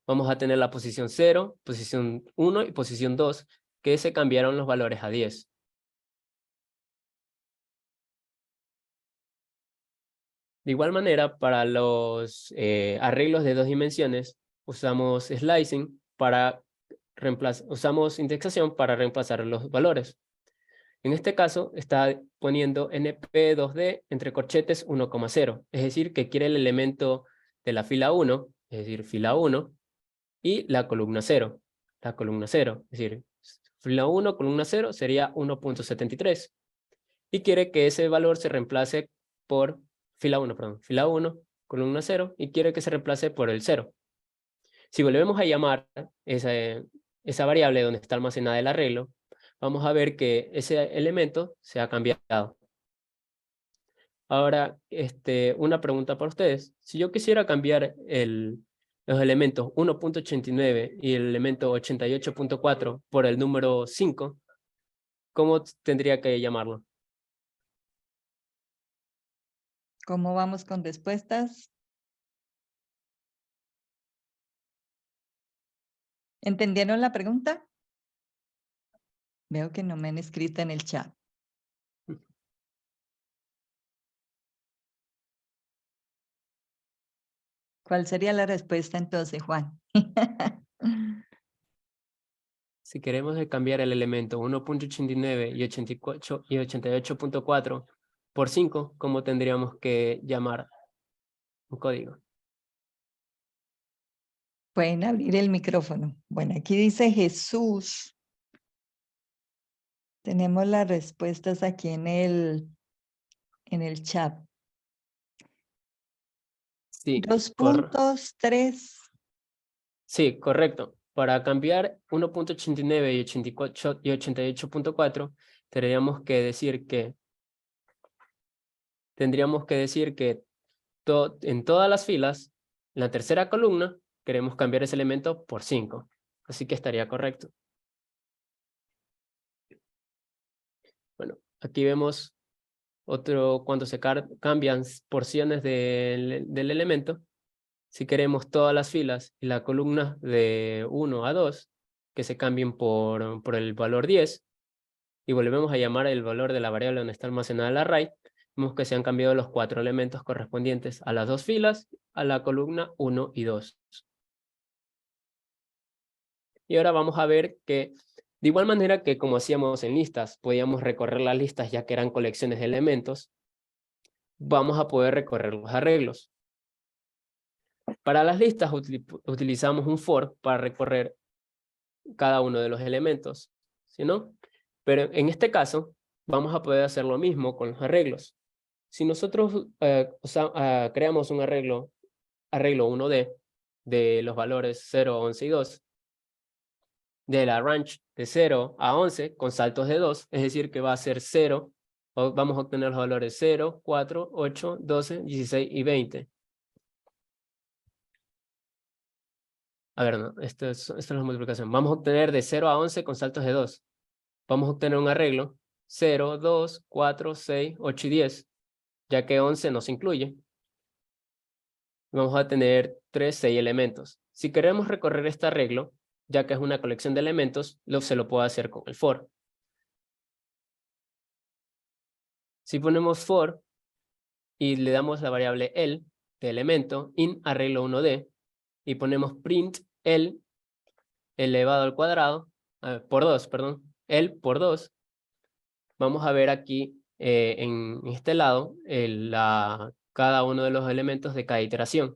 vamos a tener la posición 0, posición 1 y posición 2, que se cambiaron los valores a 10. De igual manera, para los arreglos de 2 dimensiones, usamos slicing usamos indexación para reemplazar los valores. En este caso, está poniendo np2d entre corchetes 1,0, es decir, que quiere el elemento de la fila 1, es decir, fila 1, y la columna 0. La columna 0, es decir, fila 1, columna 0 sería 1.73. Y quiere que ese valor se reemplace por fila 1, columna 0, y quiere que se reemplace por el 0. Si volvemos a llamar esa variable donde está almacenada el arreglo, vamos a ver que ese elemento se ha cambiado. Ahora, una pregunta para ustedes. Si yo quisiera cambiar los elementos 1.89 y el elemento 88.4 por el número 5, ¿cómo tendría que llamarlo? ¿Cómo vamos con respuestas? ¿Entendieron la pregunta? Veo que no me han escrito en el chat. ¿Cuál sería la respuesta entonces, Juan? Si queremos cambiar el elemento 1.89 y 88.4 por 5, ¿cómo tendríamos que llamar un código? Pueden abrir el micrófono. Bueno, aquí dice Jesús. Tenemos las respuestas aquí en el chat. Sí, 2 puntos, 3. sí, correcto. Para cambiar 1.89 y 88.4, tendríamos que decir que en todas las filas, en la tercera columna, queremos cambiar ese elemento por 5. Así que estaría correcto. Bueno, aquí vemos cuando se cambian porciones del elemento. Si queremos todas las filas y la columna de 1 a 2, que se cambien por el valor 10, y volvemos a llamar el valor de la variable donde está almacenada el array, vemos que se han cambiado los 4 elementos correspondientes a las 2 filas, a la columna 1 y 2. Y ahora vamos a ver que, de igual manera que como hacíamos en listas, podíamos recorrer las listas ya que eran colecciones de elementos, vamos a poder recorrer los arreglos. Para las listas utilizamos un for para recorrer cada uno de los elementos, ¿sí no? Pero en este caso, vamos a poder hacer lo mismo con los arreglos. Si nosotros creamos un arreglo 1D de los valores 0, 11 y 2, de la range de 0 a 11 con saltos de 2, es decir, que va a ser 0, vamos a obtener los valores 0, 4, 8, 12, 16 y 20. A ver, no, esto es la multiplicación. Vamos a obtener de 0 a 11 con saltos de 2. Vamos a obtener un arreglo 0, 2, 4, 6, 8 y 10, ya que 11 no se incluye. Vamos a tener 3, 6 elementos. Si queremos recorrer este arreglo, ya que es una colección de elementos, se lo puedo hacer con el for. Si ponemos for y le damos la variable el de elemento in arreglo 1D y ponemos print el elevado al cuadrado, por 2, perdón, el por 2, vamos a ver aquí en este lado cada uno de los elementos de cada iteración.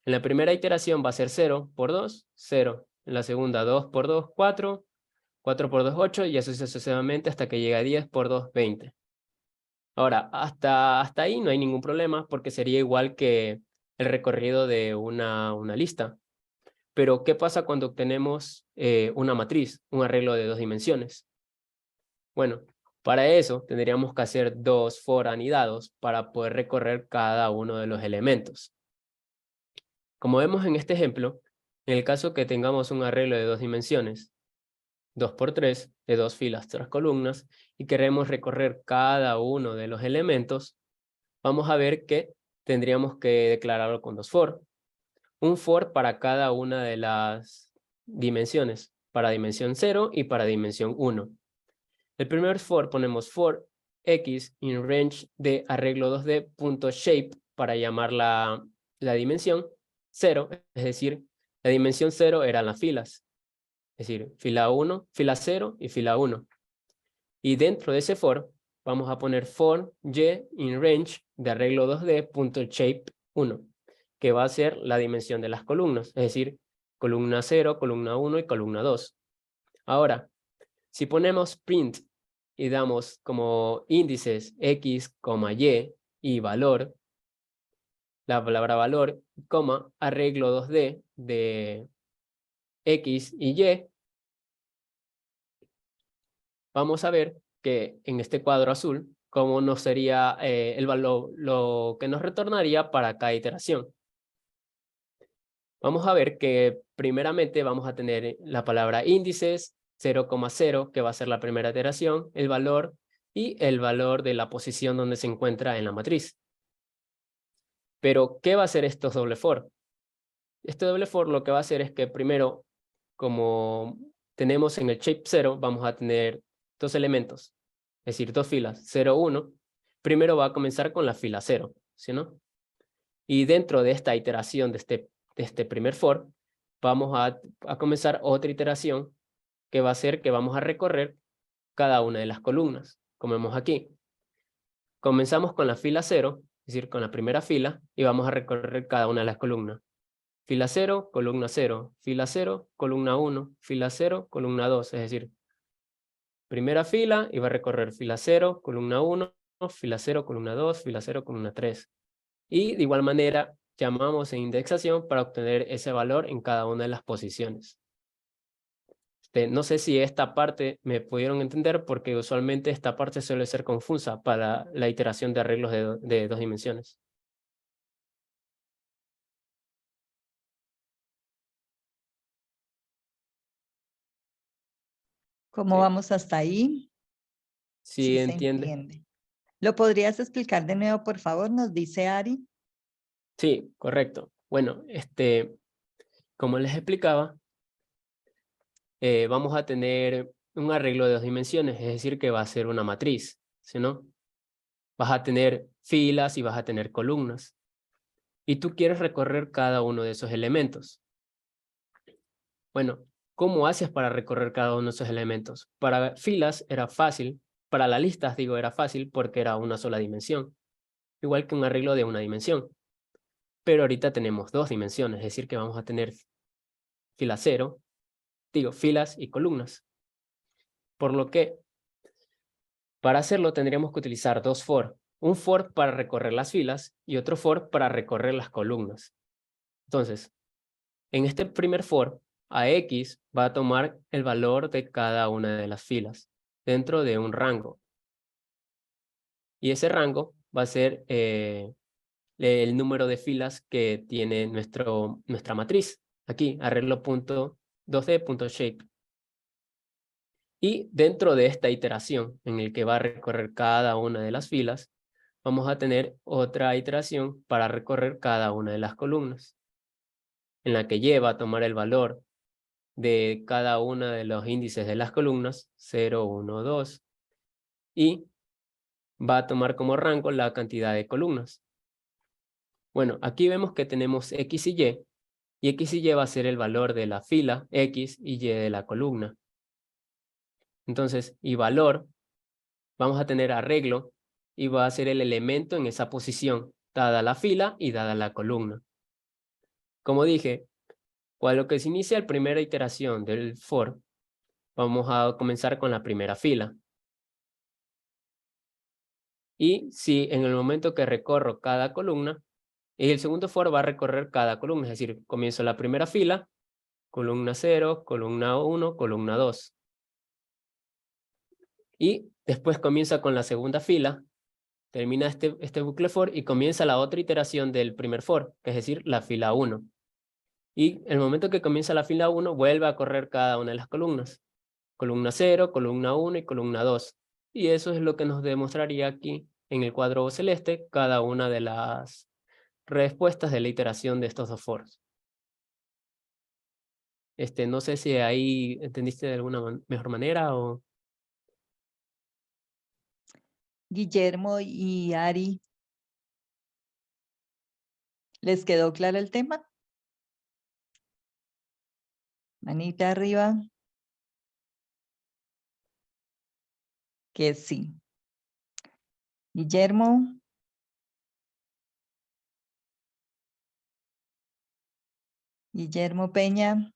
En la primera iteración va a ser 0 por 2, 0. En la segunda 2 por 2, 4, 4 por 2, 8 y así sucesivamente hasta que llega a 10 por 2, 20. Ahora, hasta ahí no hay ningún problema porque sería igual que el recorrido de una lista. Pero, ¿qué pasa cuando obtenemos una matriz, un arreglo de 2 dimensiones? Bueno, para eso tendríamos que hacer 2 for anidados para poder recorrer cada uno de los elementos. Como vemos en este ejemplo, en el caso que tengamos un arreglo de 2 dimensiones, 2 por 3, de 2 filas, 3 columnas, y queremos recorrer cada uno de los elementos, vamos a ver que tendríamos que declararlo con 2 for. Un for para cada una de las dimensiones, para dimensión 0 y para dimensión 1. El primer for ponemos for x in range de arreglo 2D.shape para llamar la dimensión 0, es decir, la dimensión 0 eran las filas, es decir, fila 1, fila 0 y fila 1. Y dentro de ese for vamos a poner for y in range de arreglo 2D.shape 1, que va a ser la dimensión de las columnas, es decir, columna 0, columna 1 y columna 2. Ahora, si ponemos print y damos como índices x, y y valor, la palabra valor, coma, arreglo 2D de x y y, vamos a ver que en este cuadro azul, cómo nos sería el valor, lo que nos retornaría para cada iteración. Vamos a ver que primeramente vamos a tener la palabra índices, 0,0, que va a ser la primera iteración, el valor y el valor de la posición donde se encuentra en la matriz. Pero, ¿qué va a hacer estos doble for? Este doble for lo que va a hacer es que primero, como tenemos en el shape 0, vamos a tener dos elementos, es decir, dos filas, 0, 1. Primero va a comenzar con la fila 0, ¿sí no? Y dentro de esta iteración de este primer for, vamos a comenzar otra iteración que va a ser que vamos a recorrer cada una de las columnas, como vemos aquí. Comenzamos con la fila 0, es decir, con la primera fila, y vamos a recorrer cada una de las columnas. Fila 0, columna 0, fila 0, columna 1, fila 0, columna 2, es decir, primera fila y va a recorrer fila 0, columna 1, fila 0, columna 2, fila 0, columna 3. Y de igual manera llamamos en indexación para obtener ese valor en cada una de las posiciones. No sé si esta parte me pudieron entender porque usualmente esta parte suele ser confusa para la iteración de arreglos de dos dimensiones. ¿Cómo Sí, vamos hasta ahí? sí Sí se entiende. entiende. ¿Lo podrías explicar de nuevo, por favor? Nos dice Ari. Sí, correcto. Bueno, como les explicaba, vamos a tener un arreglo de dos dimensiones, es decir, que va a ser una matriz, ¿sí no? Vas a tener filas y vas a tener columnas. Y tú quieres recorrer cada uno de esos elementos. Bueno, ¿cómo haces para recorrer cada uno de esos elementos? Para filas era fácil, para las listas, digo, era fácil porque era una sola dimensión, igual que un arreglo de una dimensión. Pero ahorita tenemos dos dimensiones, es decir, que vamos a tener fila 0, filas y columnas. Por lo que, para hacerlo tendríamos que utilizar dos for. Un for para recorrer las filas y otro for para recorrer las columnas. Entonces, en este primer for, AX va a tomar el valor de cada una de las filas dentro de un rango. Y ese rango va a ser el número de filas que tiene nuestra matriz. Aquí, arreglo.2d.shape. Y dentro de esta iteración en el que va a recorrer cada una de las filas, vamos a tener otra iteración para recorrer cada una de las columnas, en la que lleva a tomar el valor de cada uno de los índices de las columnas, 0, 1, 2, y va a tomar como rango la cantidad de columnas. Bueno, aquí vemos que tenemos X y X y Y va a ser el valor de la fila X y Y de la columna. Entonces, y valor, vamos a tener arreglo, y va a ser el elemento en esa posición, dada la fila y dada la columna. Como dije, cuando que se inicia la primera iteración del for, vamos a comenzar con la primera fila. Y si en el momento que recorro cada columna, el segundo for va a recorrer cada columna, es decir, comienzo la primera fila, columna 0, columna 1, columna 2. Y después comienza con la segunda fila, termina este bucle for y comienza la otra iteración del primer for, que es decir, la fila 1. Y el momento que comienza la fila 1, vuelve a correr cada una de las columnas. Columna 0, columna 1 y columna 2. Y eso es lo que nos demostraría aquí en el cuadro celeste cada una de las respuestas de la iteración de estos dos foros. No sé si ahí entendiste de alguna mejor manera o... Guillermo y Ari, ¿les quedó claro el tema? Manita arriba. Que sí. Guillermo. Guillermo Peña.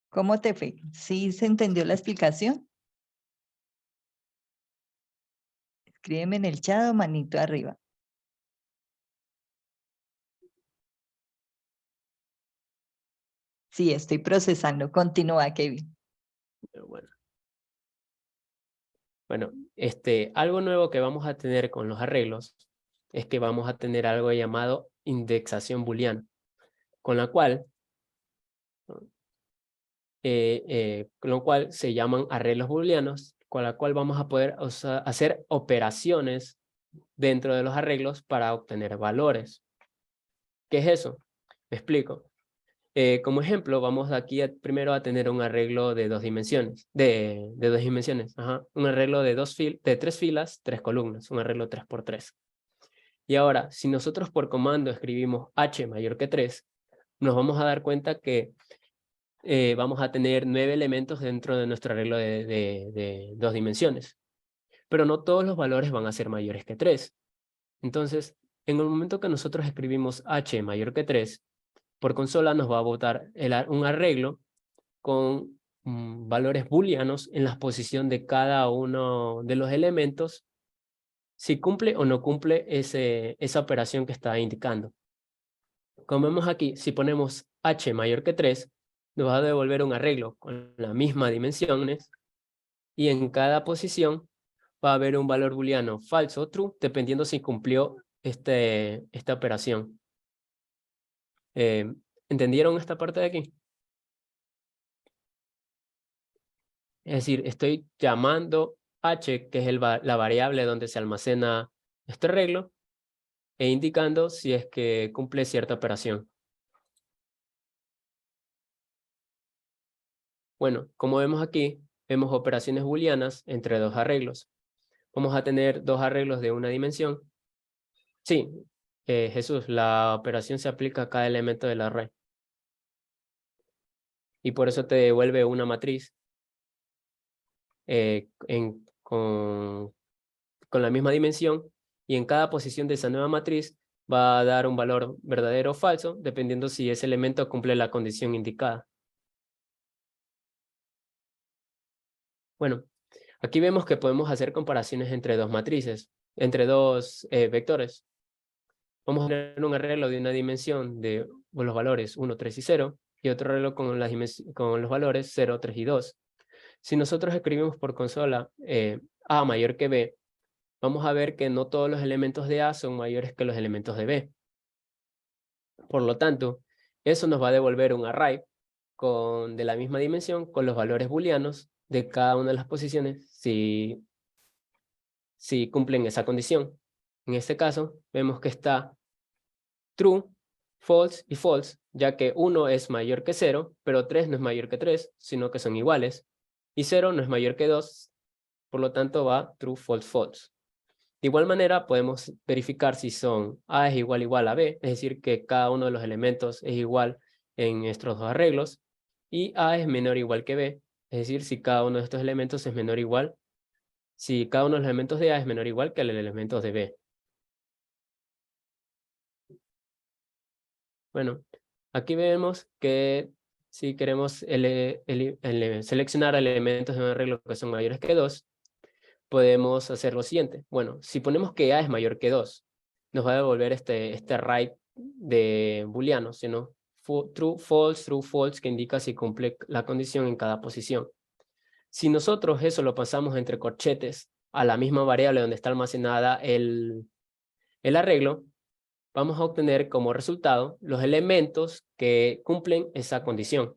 ¿Cómo te fue? ¿Sí se entendió la explicación? Escríbeme en el chat o manito arriba. Sí, estoy procesando. Continúa, Kevin. Bueno, algo nuevo que vamos a tener con los arreglos es que vamos a tener algo llamado indexación booleana, con la cual se llaman arreglos booleanos, con la cual vamos a poder hacer operaciones dentro de los arreglos para obtener valores. ¿Qué es eso? Me explico. Como ejemplo, vamos aquí primero a tener un arreglo de dos dimensiones, de 2 dimensiones, un arreglo de 3 filas, 3 columnas, un arreglo 3×3. Y ahora, si nosotros por comando escribimos h mayor que 3, nos vamos a dar cuenta que vamos a tener 9 elementos dentro de nuestro arreglo de 2 dimensiones. Pero no todos los valores van a ser mayores que 3. Entonces, en el momento que nosotros escribimos h mayor que 3, por consola nos va a botar un arreglo con valores booleanos en la posición de cada uno de los elementos, si cumple o no cumple esa operación que está indicando. Como vemos aquí, si ponemos h mayor que 3, nos va a devolver un arreglo con las mismas dimensiones, y en cada posición va a haber un valor booleano falso o true, dependiendo si cumplió esta operación. ¿Entendieron esta parte de aquí? Es decir, estoy llamando h, que es la variable donde se almacena este arreglo, e indicando si es que cumple cierta operación. Bueno, como vemos aquí, vemos operaciones booleanas entre dos arreglos. Vamos a tener dos arreglos de una dimensión. Sí, Jesús, la operación se aplica a cada elemento del array. Y por eso te devuelve una matriz con la misma dimensión, y en cada posición de esa nueva matriz va a dar un valor verdadero o falso, dependiendo si ese elemento cumple la condición indicada. Bueno, aquí vemos que podemos hacer comparaciones entre dos matrices, entre dos vectores. Vamos a tener un arreglo de una dimensión de los valores 1, 3 y 0, y otro arreglo con los valores 0, 3 y 2. Si nosotros escribimos por consola A mayor que B, vamos a ver que no todos los elementos de A son mayores que los elementos de B. Por lo tanto, eso nos va a devolver un array de la misma dimensión con los valores booleanos de cada una de las posiciones si cumplen esa condición. En este caso, vemos que está true, false y false, ya que 1 es mayor que 0, pero 3 no es mayor que 3, sino que son iguales. Y 0 no es mayor que 2, por lo tanto va true, false, false. De igual manera, podemos verificar si son A es igual a B, es decir, que cada uno de los elementos es igual en estos dos arreglos, y A es menor o igual que B, es decir, si cada uno de estos elementos es menor o igual, si cada uno de los elementos de A es menor o igual que el elemento de B. Bueno, aquí vemos que si queremos seleccionar elementos de un arreglo que son mayores que 2, podemos hacer lo siguiente. Bueno, si ponemos que A es mayor que 2, nos va a devolver este array de booleanos, sino true, false, que indica si cumple la condición en cada posición. Si nosotros eso lo pasamos entre corchetes a la misma variable donde está almacenada el arreglo, vamos a obtener como resultado los elementos que cumplen esa condición.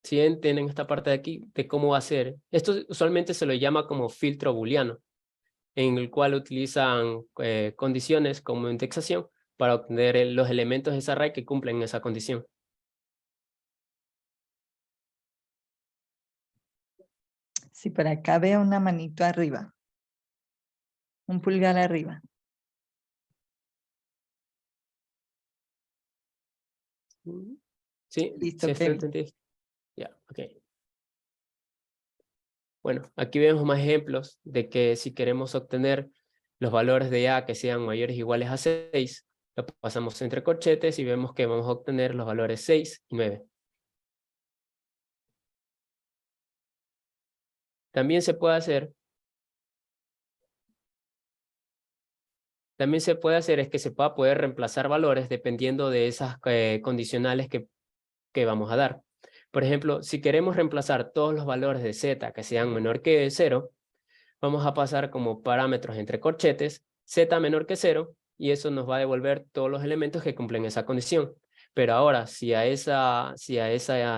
¿Sí entienden esta parte de aquí de cómo hacer? Esto usualmente se lo llama como filtro booleano, en el cual utilizan condiciones como indexación para obtener los elementos de ese array que cumplen esa condición. Sí, por acá veo una manito arriba. Un pulgar arriba. ¿Sí? Listo, ¿Sí Kevin. entendí? Ya, ok. Bueno, aquí vemos más ejemplos de que si queremos obtener los valores de A que sean mayores o iguales a 6, lo pasamos entre corchetes y vemos que vamos a obtener los valores 6 y 9. También se puede hacer es que se pueda poder reemplazar valores dependiendo de esas condicionales que vamos a dar. Por ejemplo, si queremos reemplazar todos los valores de z que sean menor que 0, vamos a pasar como parámetros entre corchetes z menor que 0, y eso nos va a devolver todos los elementos que cumplen esa condición. Pero ahora, si a esa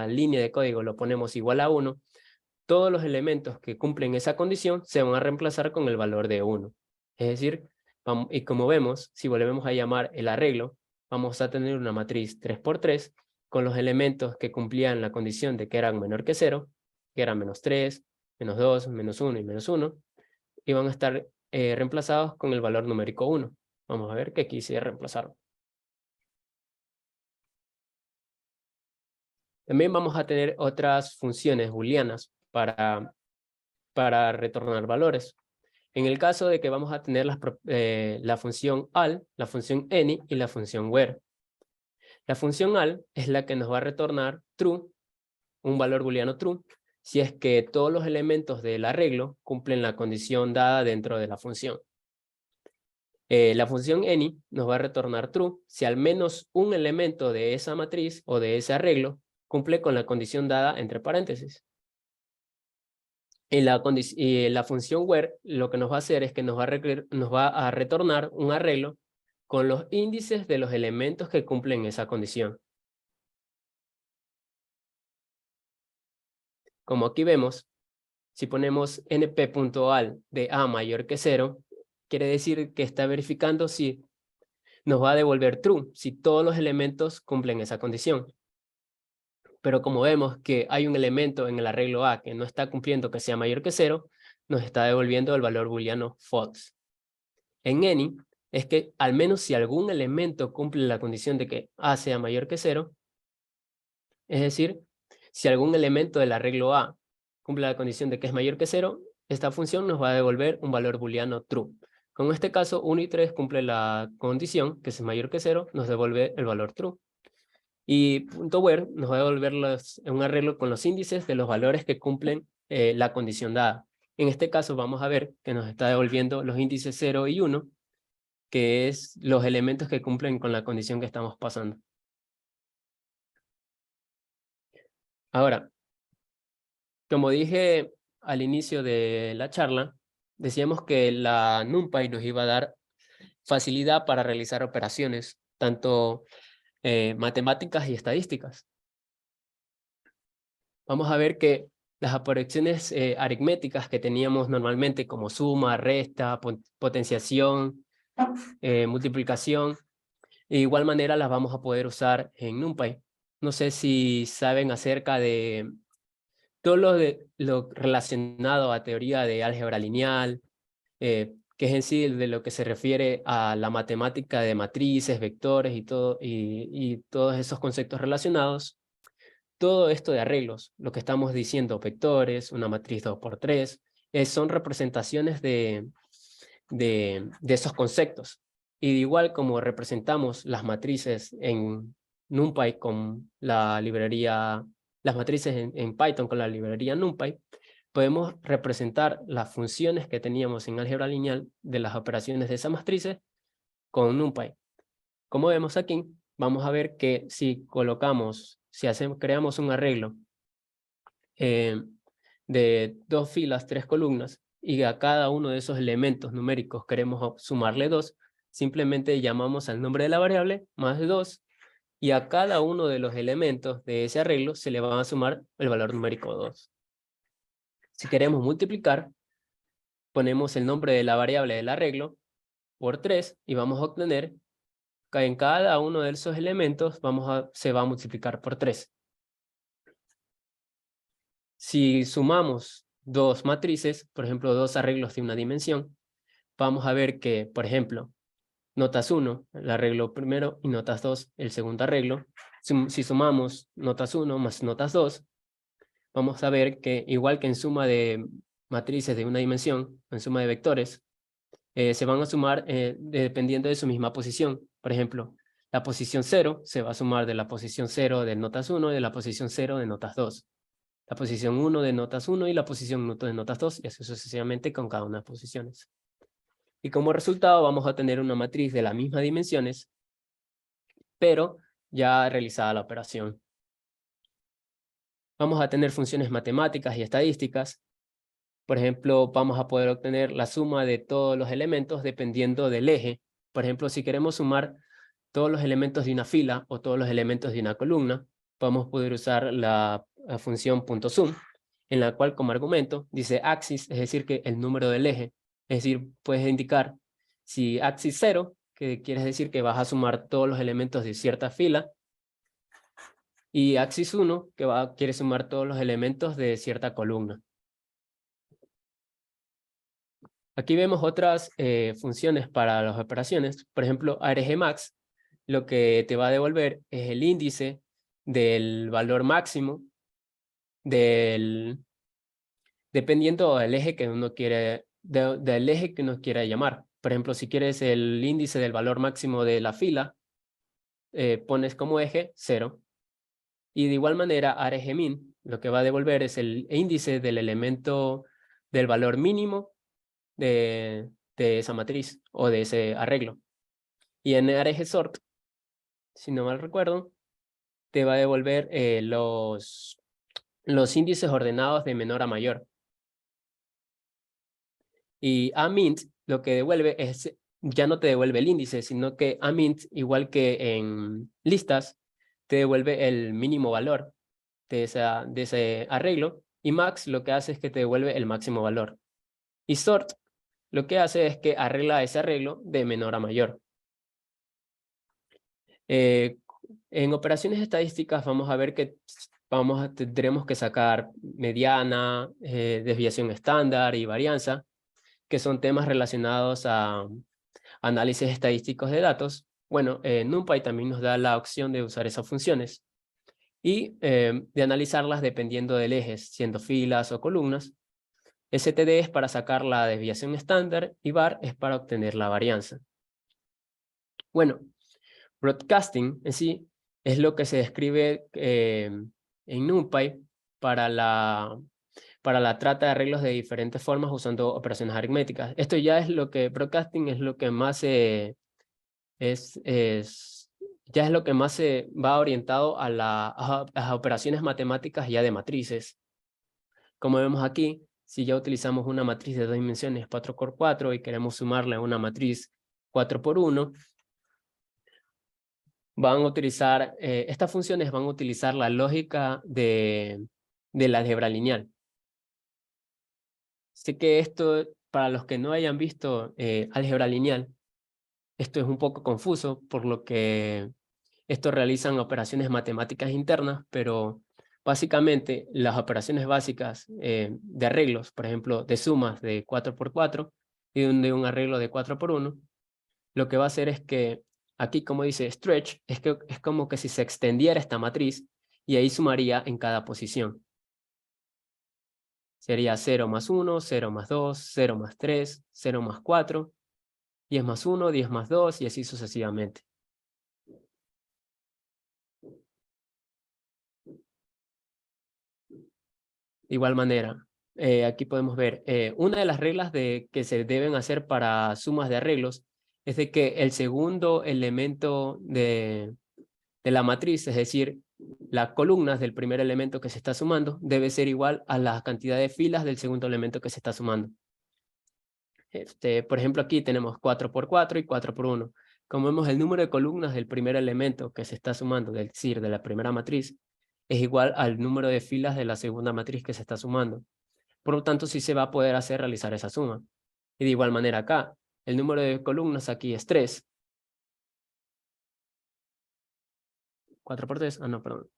línea de código lo ponemos igual a 1, todos los elementos que cumplen esa condición se van a reemplazar con el valor de 1. Es decir, y como vemos, si volvemos a llamar el arreglo, vamos a tener una matriz 3×3 con los elementos que cumplían la condición de que eran menor que 0, que eran -3, -2, -1 y -1, y van a estar reemplazados con el valor numérico 1. Vamos a ver que aquí se reemplazaron. También vamos a tener otras funciones booleanas para retornar valores. En el caso de que vamos a tener la función al, la función any y la función where. La función al es la que nos va a retornar true, un valor booleano true, si es que todos los elementos del arreglo cumplen la condición dada dentro de la función. La función any nos va a retornar true si al menos un elemento de esa matriz o de ese arreglo cumple con la condición dada entre paréntesis. Y la función where lo que nos va a hacer es que nos va a retornar un arreglo con los índices de los elementos que cumplen esa condición. Como aquí vemos, si ponemos np.al de a mayor que 0, quiere decir que está verificando si nos va a devolver true, si todos los elementos cumplen esa condición. Pero como vemos que hay un elemento en el arreglo A que no está cumpliendo que sea mayor que 0, nos está devolviendo el valor booleano false. En any, es que al menos si algún elemento cumple la condición de que A sea mayor que 0, es decir, si algún elemento del arreglo A cumple la condición de que es mayor que 0, esta función nos va a devolver un valor booleano true. Con este caso, 1 y 3 cumple la condición, que es mayor que 0, nos devuelve el valor true. Y .where nos va a devolver un arreglo con los índices de los valores que cumplen la condición dada. En este caso vamos a ver que nos está devolviendo los índices 0 y 1, que es los elementos que cumplen con la condición que estamos pasando. Ahora, como dije al inicio de la charla, decíamos que la NumPy nos iba a dar facilidad para realizar operaciones, tanto matemáticas y estadísticas. Vamos a ver que las operaciones aritméticas que teníamos normalmente como suma, resta, potenciación, multiplicación, de igual manera las vamos a poder usar en NumPy. No sé si saben acerca de todo lo relacionado a teoría de álgebra lineal, que es en sí de lo que se refiere a la matemática de matrices, vectores y todos esos conceptos relacionados. Todo esto de arreglos, lo que estamos diciendo, vectores, una matriz 2×3, son representaciones de esos conceptos. Y de igual como representamos las matrices en NumPy con la librería, las matrices en Python con la librería NumPy, podemos representar las funciones que teníamos en álgebra lineal de las operaciones de esas matrices con NumPy. Como vemos aquí, vamos a ver que si colocamos, creamos un arreglo de 2 filas, 3 columnas, y a cada uno de esos elementos numéricos queremos sumarle 2, simplemente llamamos al nombre de la variable más 2, y a cada uno de los elementos de ese arreglo se le va a sumar el valor numérico 2. Si queremos multiplicar, ponemos el nombre de la variable del arreglo por 3 y vamos a obtener que en cada uno de esos elementos se va a multiplicar por 3. Si sumamos dos matrices, por ejemplo, dos arreglos de una dimensión, vamos a ver que, por ejemplo, notas 1, el arreglo primero, y notas 2, el segundo arreglo. Si sumamos notas 1 más notas 2, vamos a ver que, igual que en suma de matrices de una dimensión, en suma de vectores, se van a sumar dependiendo de su misma posición. Por ejemplo, la posición 0 se va a sumar de la posición 0 de notas 1 y de la posición 0 de notas 2. La posición 1 de notas 1 y la posición 1 de notas 2, y así sucesivamente con cada una de las posiciones. Y como resultado vamos a tener una matriz de las mismas dimensiones, pero ya realizada la operación. Vamos a tener funciones matemáticas y estadísticas. Por ejemplo, vamos a poder obtener la suma de todos los elementos dependiendo del eje. Por ejemplo, si queremos sumar todos los elementos de una fila o todos los elementos de una columna, vamos a poder usar la función .sum, en la cual como argumento dice axis, es decir, que el número del eje. Es decir, puedes indicar si axis 0, que quiere decir que vas a sumar todos los elementos de cierta fila, y axis 1, que quiere sumar todos los elementos de cierta columna. Aquí vemos otras funciones para las operaciones. Por ejemplo, argmax lo que te va a devolver es el índice del valor máximo dependiendo del eje que uno quiere, del eje que uno quiera llamar. Por ejemplo, si quieres el índice del valor máximo de la fila, pones como eje 0. Y de igual manera, argmin lo que va a devolver es el índice del elemento del valor mínimo de esa matriz o de ese arreglo. Y en argsort, si no mal recuerdo, te va a devolver los índices ordenados de menor a mayor. Y amint lo que devuelve es, ya no te devuelve el índice, sino que amint, igual que en listas, te devuelve el mínimo valor de ese arreglo. Y max lo que hace es que te devuelve el máximo valor. Y sort lo que hace es que arregla ese arreglo de menor a mayor. En operaciones estadísticas vamos a ver que tendremos que sacar mediana, desviación estándar y varianza, que son temas relacionados a análisis estadísticos de datos. Bueno, NumPy también nos da la opción de usar esas funciones y de analizarlas dependiendo del eje, siendo filas o columnas. STD es para sacar la desviación estándar y var es para obtener la varianza. Bueno, broadcasting en sí es lo que se describe en NumPy para la trata de arreglos de diferentes formas usando operaciones aritméticas. Esto ya es lo que, broadcasting es lo que más ya es lo que más se va orientado a las operaciones matemáticas ya de matrices. Como vemos aquí, si ya utilizamos una matriz de 2 dimensiones 4x4 y queremos sumarle a una matriz 4x1, van a utilizar, estas funciones van a utilizar la lógica del álgebra lineal. Sé que esto, para los que no hayan visto álgebra lineal, esto es un poco confuso, por lo que esto realizan operaciones matemáticas internas, pero básicamente las operaciones básicas de arreglos, por ejemplo, de sumas de 4x4 y de un arreglo de 4x1, lo que va a hacer es que aquí, como dice stretch, es como que si se extendiera esta matriz y ahí sumaría en cada posición. Sería 0 más 1, 0 más 2, 0 más 3, 0 más 4, 10 más 1, 10 más 2 y así sucesivamente. De igual manera, aquí podemos ver, una de las reglas que se deben hacer para sumas de arreglos es de que el segundo elemento de la matriz, es decir, las columnas del primer elemento que se está sumando, debe ser igual a la cantidad de filas del segundo elemento que se está sumando. Por ejemplo, aquí tenemos 4x4 y 4x1. Como vemos, el número de columnas del primer elemento que se está sumando, es decir, de la primera matriz, es igual al número de filas de la segunda matriz que se está sumando. Por lo tanto, sí se va a poder realizar esa suma. Y de igual manera acá, el número de columnas aquí es 3. 4 por 3, no, perdón.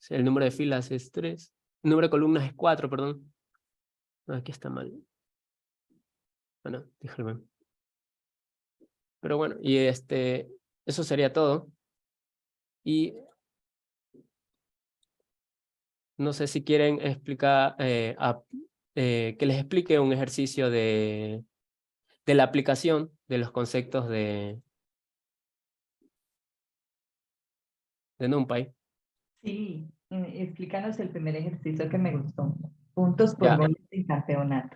El número de filas es 3. El número de columnas es 4, perdón. No, aquí está mal. Bueno, déjame. Pero bueno, y eso sería todo. Y no sé si quieren explicar, que les explique un ejercicio de la aplicación de los conceptos de NumPy. Sí, explícanos el primer ejercicio que me gustó. Puntos por Ya, goles en campeonato.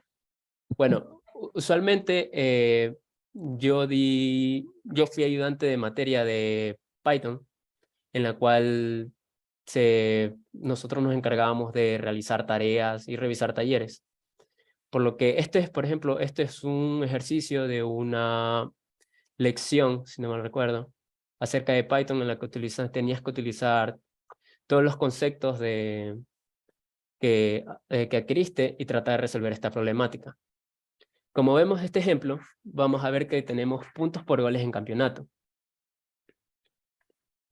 bueno, usualmente yo fui ayudante de materia de Python, en la cual nosotros nos encargábamos de realizar tareas y revisar talleres. Por lo que por ejemplo, este es un ejercicio de una lección, si no mal recuerdo, acerca de Python en la que tenías que utilizar todos los conceptos de que adquiriste y trata de resolver esta problemática. Como vemos este ejemplo, vamos a ver que tenemos puntos por goles en campeonato,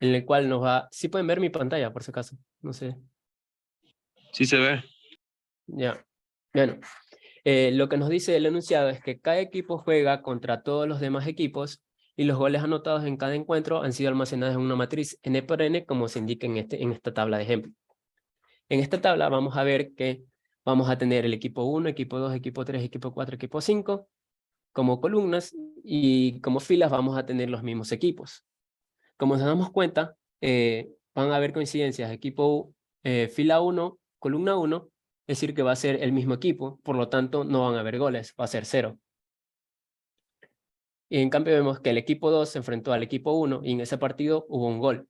en el cual nos va... Sí pueden ver mi pantalla, por si acaso, no sé. Sí se ve. Ya, bueno. Lo que nos dice el enunciado es que cada equipo juega contra todos los demás equipos y los goles anotados en cada encuentro han sido almacenados en una matriz N por N, como se indica en esta tabla de ejemplo. En esta tabla vamos a ver que vamos a tener el equipo 1, equipo 2, equipo 3, equipo 4, equipo 5, como columnas, y como filas vamos a tener los mismos equipos. Como nos damos cuenta, van a haber coincidencias, fila 1, columna 1, es decir que va a ser el mismo equipo, por lo tanto no van a haber goles, va a ser 0. Y en cambio vemos que el equipo 2 se enfrentó al equipo 1 y en ese partido hubo un gol.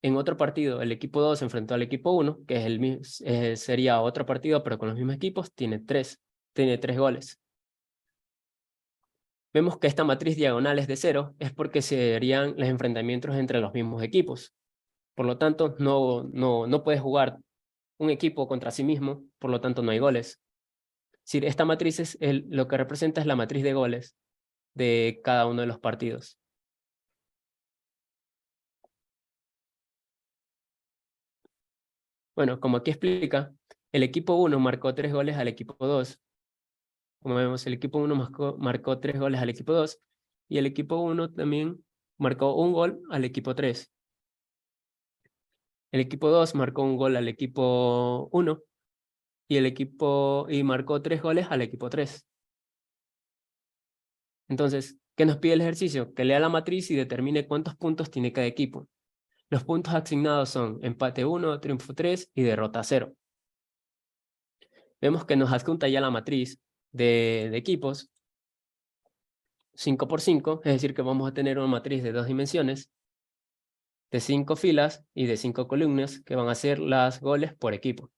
En otro partido, el equipo 2 se enfrentó al equipo 1, que sería otro partido, pero con los mismos equipos, tiene 3 goles. Vemos que esta matriz diagonal es de 0, es porque serían los enfrentamientos entre los mismos equipos. Por lo tanto, no puede jugar un equipo contra sí mismo, por lo tanto no hay goles. Es decir, esta matriz lo que representa es la matriz de goles de cada uno de los partidos. Bueno, como aquí explica, el equipo 1 marcó 3 goles al equipo 2. Como vemos, el equipo 1 marcó 3 goles al equipo 2 y el equipo 1 también marcó un gol al equipo 3. El equipo 2 marcó un gol al equipo 1 y marcó 3 goles al equipo 3. Entonces, ¿qué nos pide el ejercicio? Que lea la matriz y determine cuántos puntos tiene cada equipo. Los puntos asignados son empate 1, triunfo 3 y derrota 0. Vemos que nos adjunta ya la matriz de equipos 5 por 5, es decir que vamos a tener una matriz de 2 dimensiones, de 5 filas y de 5 columnas que van a ser las goles por equipo.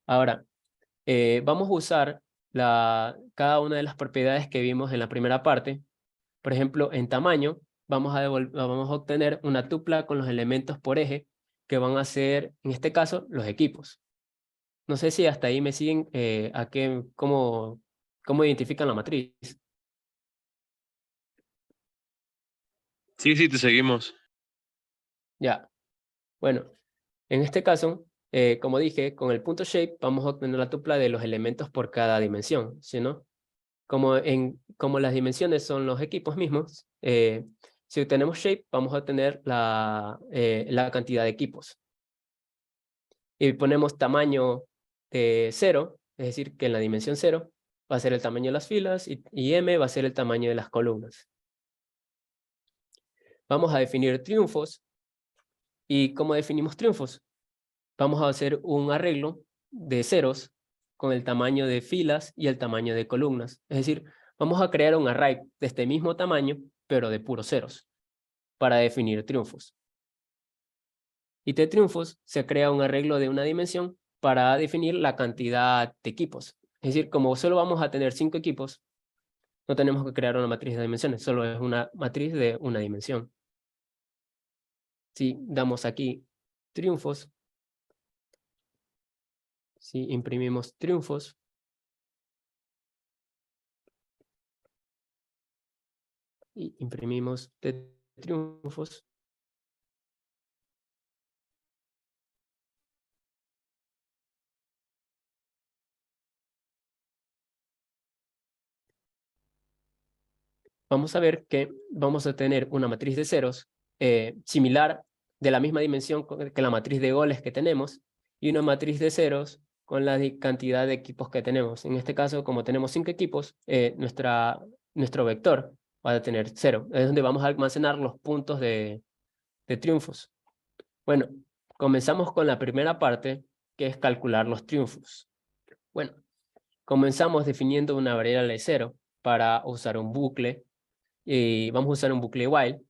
Ahora, vamos a usar cada una de las propiedades que vimos en la primera parte. Por ejemplo, en tamaño, vamos a obtener una tupla con los elementos por eje, que van a ser, en este caso, los equipos. No sé si hasta ahí me siguen cómo identifican la matriz. Sí, te seguimos. Ya. Bueno, en este caso, como dije, con el punto shape vamos a obtener la tupla de los elementos por cada dimensión, ¿sí, no? Como las dimensiones son los equipos mismos, si obtenemos shape vamos a obtener la cantidad de equipos. Y ponemos tamaño de 0, es decir, que en la dimensión 0 va a ser el tamaño de las filas y m va a ser el tamaño de las columnas. Vamos a definir triunfos. ¿Y cómo definimos triunfos? Vamos a hacer un arreglo de ceros con el tamaño de filas y el tamaño de columnas. Es decir, vamos a crear un array de este mismo tamaño, pero de puros ceros, para definir triunfos. Y de triunfos se crea un arreglo de una dimensión para definir la cantidad de equipos. Es decir, como solo vamos a tener 5 equipos, no tenemos que crear una matriz de dimensiones, solo es una matriz de una dimensión. Si damos aquí triunfos, si imprimimos triunfos, y imprimimos de triunfos, vamos a ver que vamos a tener una matriz de ceros similar, de la misma dimensión que la matriz de goles que tenemos, y una matriz de ceros con la cantidad de equipos que tenemos. En este caso, como tenemos 5 equipos, nuestro vector va a tener 0. Es donde vamos a almacenar los puntos de triunfos. Bueno, comenzamos con la primera parte, que es calcular los triunfos. Bueno, comenzamos definiendo una variable de 0 para usar un bucle. Y vamos a usar un bucle while,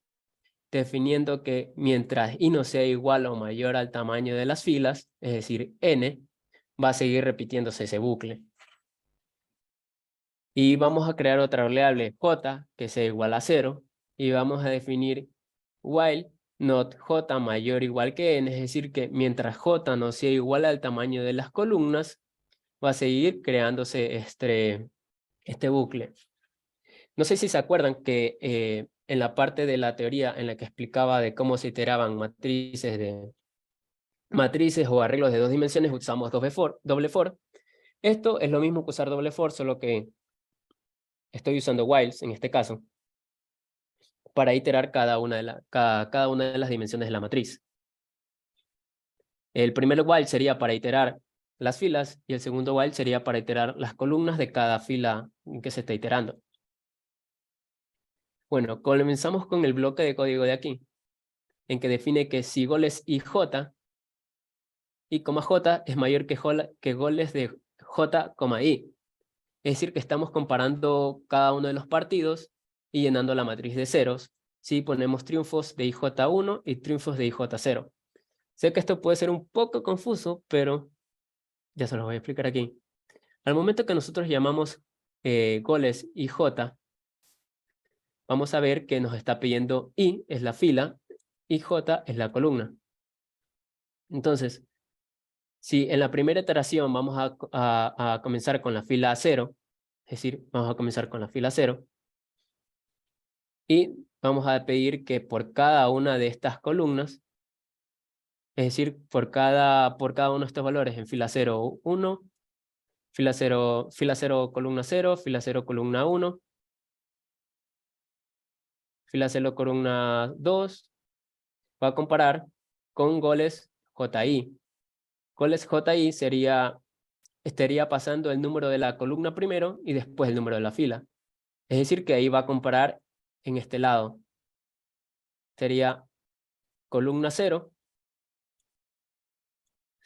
definiendo que mientras i no sea igual o mayor al tamaño de las filas, es decir, n, va a seguir repitiéndose ese bucle. Y vamos a crear otra variable j que sea igual a 0, y vamos a definir while not j mayor o igual que n, es decir que mientras j no sea igual al tamaño de las columnas, va a seguir creándose este bucle. No sé si se acuerdan que en la parte de la teoría en la que explicaba de cómo se iteraban matrices o arreglos de 2 dimensiones, usamos doble for. Esto es lo mismo que usar doble for, solo que estoy usando whiles en este caso para iterar cada una de las dimensiones de la matriz. El primer while sería para iterar las filas y el segundo while sería para iterar las columnas de cada fila que se está iterando. Bueno, comenzamos con el bloque de código de aquí, en que define que si goles y j es mayor que goles de j, i. Es decir, que estamos comparando cada uno de los partidos y llenando la matriz de ceros. Si ponemos triunfos de IJ1 y triunfos de IJ0. Sé que esto puede ser un poco confuso, pero ya se los voy a explicar aquí. Al momento que nosotros llamamos goles IJ, vamos a ver que nos está pidiendo I es la fila y J es la columna. Entonces, si en la primera iteración vamos a comenzar con la fila 0, es decir, vamos a comenzar con la fila 0, y vamos a pedir que por cada una de estas columnas, es decir, por cada uno de estos valores en fila 0, 1, fila 0, columna 0, fila 0, columna 1, fila 0, columna 2, va a comparar con goles JI. Goles JI estaría pasando el número de la columna primero y después el número de la fila. Es decir, que ahí va a comparar en este lado. Sería columna 0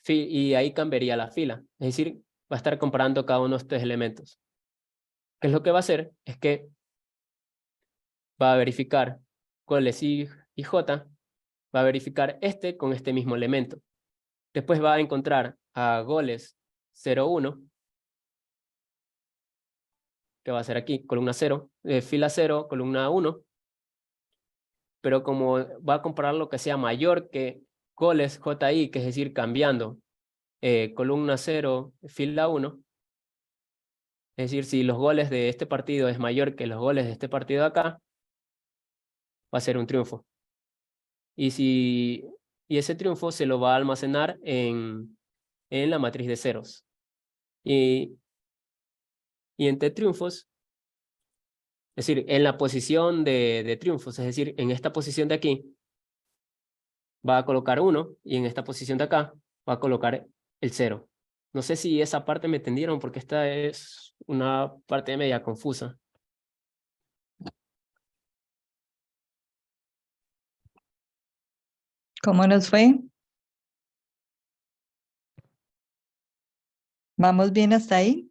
y ahí cambiaría la fila. Es decir, va a estar comparando cada uno de estos elementos. ¿Qué es lo que va a hacer? Es que va a verificar goles I y J, va a verificar este con este mismo elemento. Después va a encontrar a goles 0, 1, que va a ser aquí, columna 0, fila 0, columna 1, pero como va a comparar lo que sea mayor que goles JI, que es decir, cambiando columna 0, fila 1, es decir, si los goles de este partido es mayor que los goles de este partido de acá, va a ser un triunfo. Y ese triunfo se lo va a almacenar en la matriz de ceros. Y entre triunfos, es decir, en la posición de triunfos, es decir, en esta posición de aquí, va a colocar 1 y en esta posición de acá va a colocar el 0. No sé si esa parte me entendieron porque esta es una parte media confusa. ¿Cómo nos fue? ¿Vamos bien hasta ahí?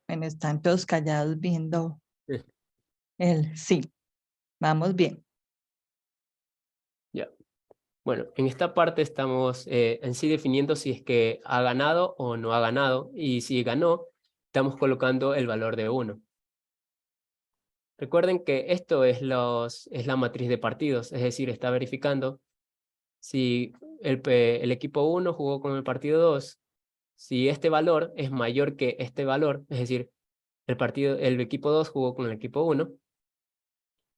Bueno, están todos callados viendo el sí. Vamos bien. Ya. Bueno, en esta parte estamos en sí definiendo si es que ha ganado o no ha ganado. Y si ganó, estamos colocando el valor de 1. Recuerden que esto es la matriz de partidos, es decir, está verificando si el equipo 1 jugó con el partido 2, si este valor es mayor que este valor, es decir, el equipo 2 jugó con el equipo 1,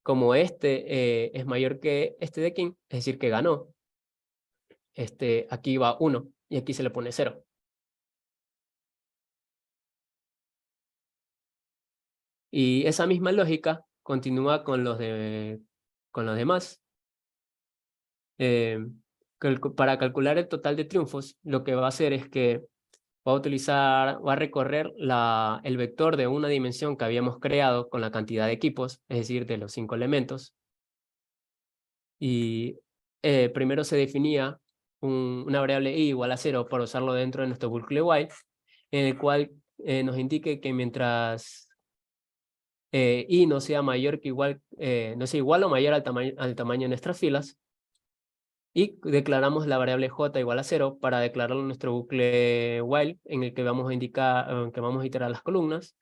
como este es mayor que este de aquí, es decir, que ganó, aquí va 1 y aquí se le pone 0. Y esa misma lógica continúa con los demás. Para calcular el total de triunfos, lo que va a hacer es que va a recorrer el vector de una dimensión que habíamos creado con la cantidad de equipos, es decir, de los 5 elementos. Y primero se definía una variable i igual a 0 para usarlo dentro de nuestro bucle while, en el cual nos indique que mientras i no sea mayor que igual, no sea igual o mayor al tamaño de nuestras filas, y declaramos la variable j igual a 0 para declarar nuestro bucle while en el que vamos a iterar las columnas.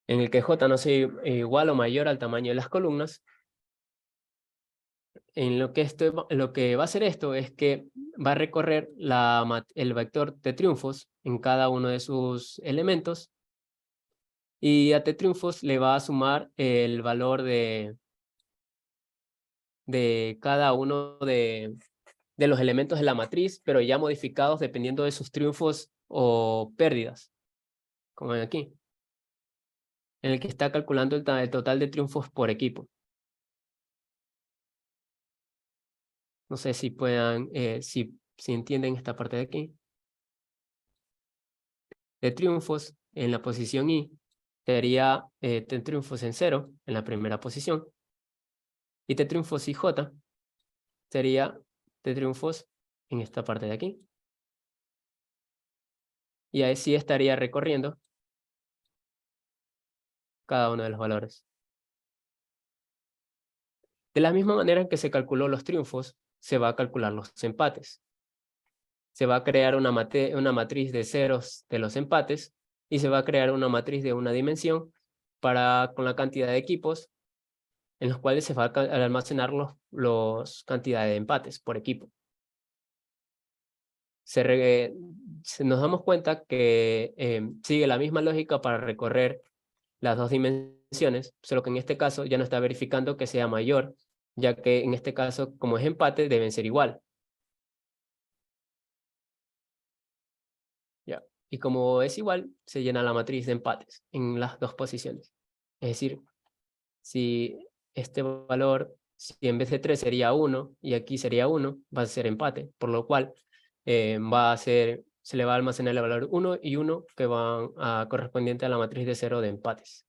en el que J no sea igual o mayor al tamaño de las columnas. En lo que va a hacer esto es que va a recorrer el vector de triunfos en cada uno de sus elementos, y a T triunfos le va a sumar el valor de cada uno de los elementos de la matriz, pero ya modificados dependiendo de sus triunfos o pérdidas, como ven aquí, en el que está calculando el total de triunfos por equipo. No sé si puedan, si entienden esta parte de aquí. De triunfos en la posición I sería T triunfos en 0 en la primera posición, y T triunfos IJ sería T triunfos en esta parte de aquí. Y ahí sí estaría recorriendo cada uno de los valores. De la misma manera en que se calculó los triunfos, se va a calcular los empates. Se va a crear una matriz de ceros de los empates, y se va a crear una matriz de una dimensión con la cantidad de equipos en los cuales se va a almacenar los cantidades de empates por equipo. Nos damos cuenta que sigue la misma lógica para recorrer las dos dimensiones, solo que en este caso ya no está verificando que sea mayor, ya que en este caso, como es empate, deben ser igual. Ya. Y como es igual, se llena la matriz de empates en las dos posiciones. Es decir, si este valor, si en vez de 3 sería 1 y aquí sería 1, va a ser empate, por lo cual se le va a almacenar el valor 1 y 1 que van correspondiente a la matriz de 0 de empates.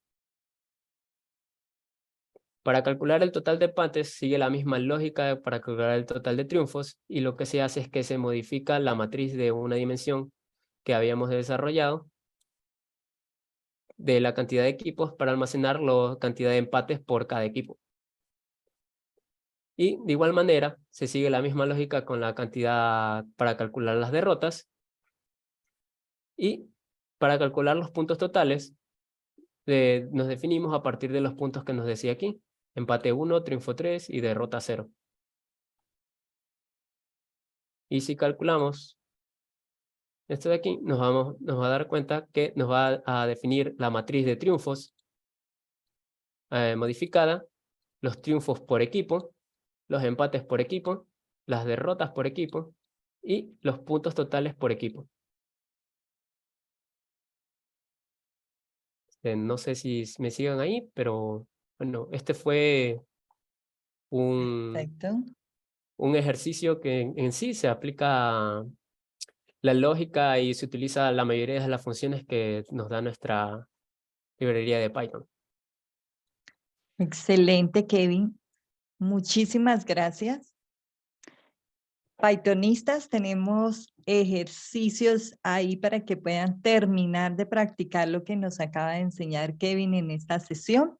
Para calcular el total de empates sigue la misma lógica para calcular el total de triunfos, y lo que se hace es que se modifica la matriz de una dimensión que habíamos desarrollado de la cantidad de equipos para almacenar la cantidad de empates por cada equipo. Y de igual manera se sigue la misma lógica con la cantidad para calcular las derrotas, y para calcular los puntos totales nos definimos a partir de los puntos que nos decía aquí: empate 1, triunfo 3 y derrota 0. Y si calculamos esto de aquí, nos va a dar cuenta que nos va a definir la matriz de triunfos modificada, los triunfos por equipo, los empates por equipo, las derrotas por equipo y los puntos totales por equipo. No sé si me sigan ahí, pero bueno, este fue Perfecto. un ejercicio que en sí se aplica la lógica y se utiliza la mayoría de las funciones que nos da nuestra librería de Python. Excelente, Kevin. Muchísimas gracias. Pythonistas, tenemos ejercicios ahí para que puedan terminar de practicar lo que nos acaba de enseñar Kevin en esta sesión.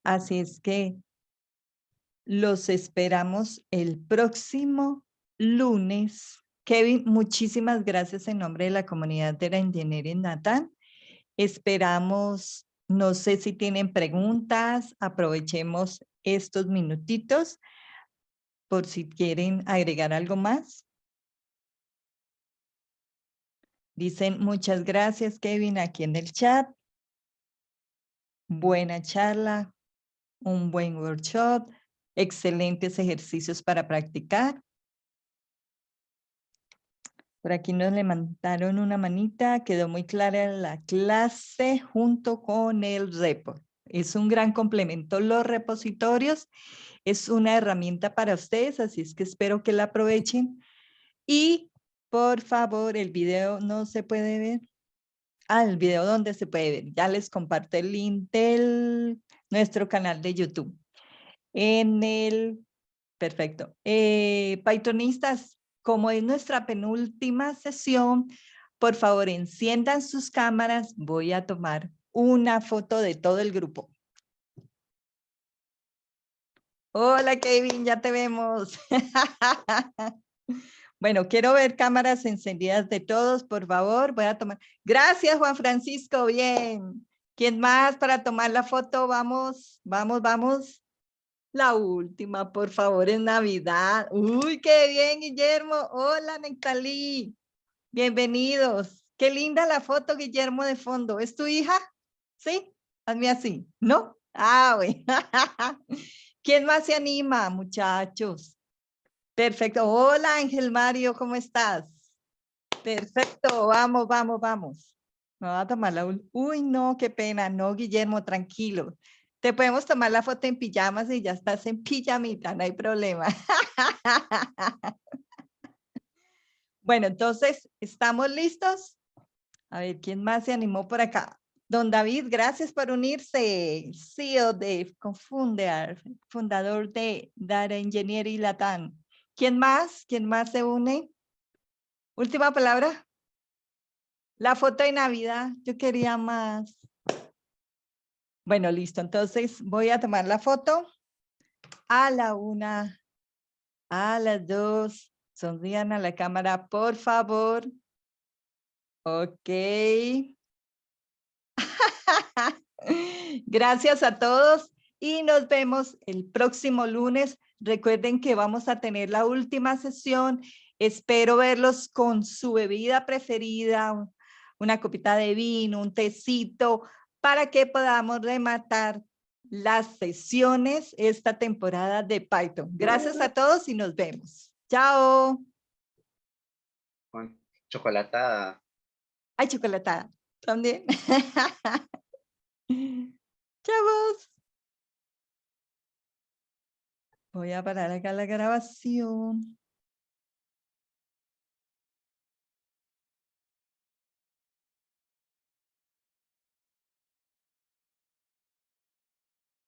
Así es que los esperamos el próximo lunes. Kevin, muchísimas gracias en nombre de la comunidad de la Engineering Natán. Esperamos, no sé si tienen preguntas, aprovechemos estos minutitos por si quieren agregar algo más. Dicen muchas gracias, Kevin, aquí en el chat. Buena charla, un buen workshop, excelentes ejercicios para practicar. Por aquí nos levantaron una manita, quedó muy clara la clase junto con el repo. Es un gran complemento. Los repositorios es una herramienta para ustedes, así es que espero que la aprovechen. Y por favor, el video no se puede ver. El video donde se puede ver. Ya les comparto el link de nuestro canal de YouTube. Perfecto. Pythonistas, como es nuestra penúltima sesión, por favor, enciendan sus cámaras. Voy a tomar una foto de todo el grupo. Hola, Kevin, ya te vemos. Bueno, quiero ver cámaras encendidas de todos, por favor. Voy a tomar. Gracias, Juan Francisco. Bien. ¿Quién más para tomar la foto? Vamos, vamos, vamos. La última, por favor, es Navidad. Uy, qué bien, Guillermo. Hola, Nectalí. Bienvenidos. Qué linda la foto, Guillermo, de fondo. ¿Es tu hija? ¿Sí? Hazme así. ¿No? Ah, bueno. ¿Quién más se anima, muchachos? Perfecto. Hola, Ángel Mario, ¿cómo estás? Perfecto. Vamos, vamos, vamos. Me voy a tomar la Uy, no, qué pena. No, Guillermo, tranquilo. Te podemos tomar la foto en pijamas y ya estás en pijamita, no hay problema. Bueno, entonces, ¿estamos listos? A ver, ¿quién más se animó por acá? Don David, gracias por unirse. CEO de Confundar, fundador de Data Engineering Latam. ¿Quién más? ¿Quién más se une? Última palabra. La foto de Navidad. Yo quería más. Bueno, listo. Entonces voy a tomar la foto a la 1, a las 2. Sonrían a la cámara, por favor. Ok. Gracias a todos y nos vemos el próximo lunes. Recuerden que vamos a tener la última sesión. Espero verlos con su bebida preferida, una copita de vino, un tecito, para que podamos rematar las sesiones esta temporada de Python. Gracias a todos y nos vemos. Chao. Con chocolatada. Ay, chocolatada. También. Chavos. Voy a parar acá la grabación.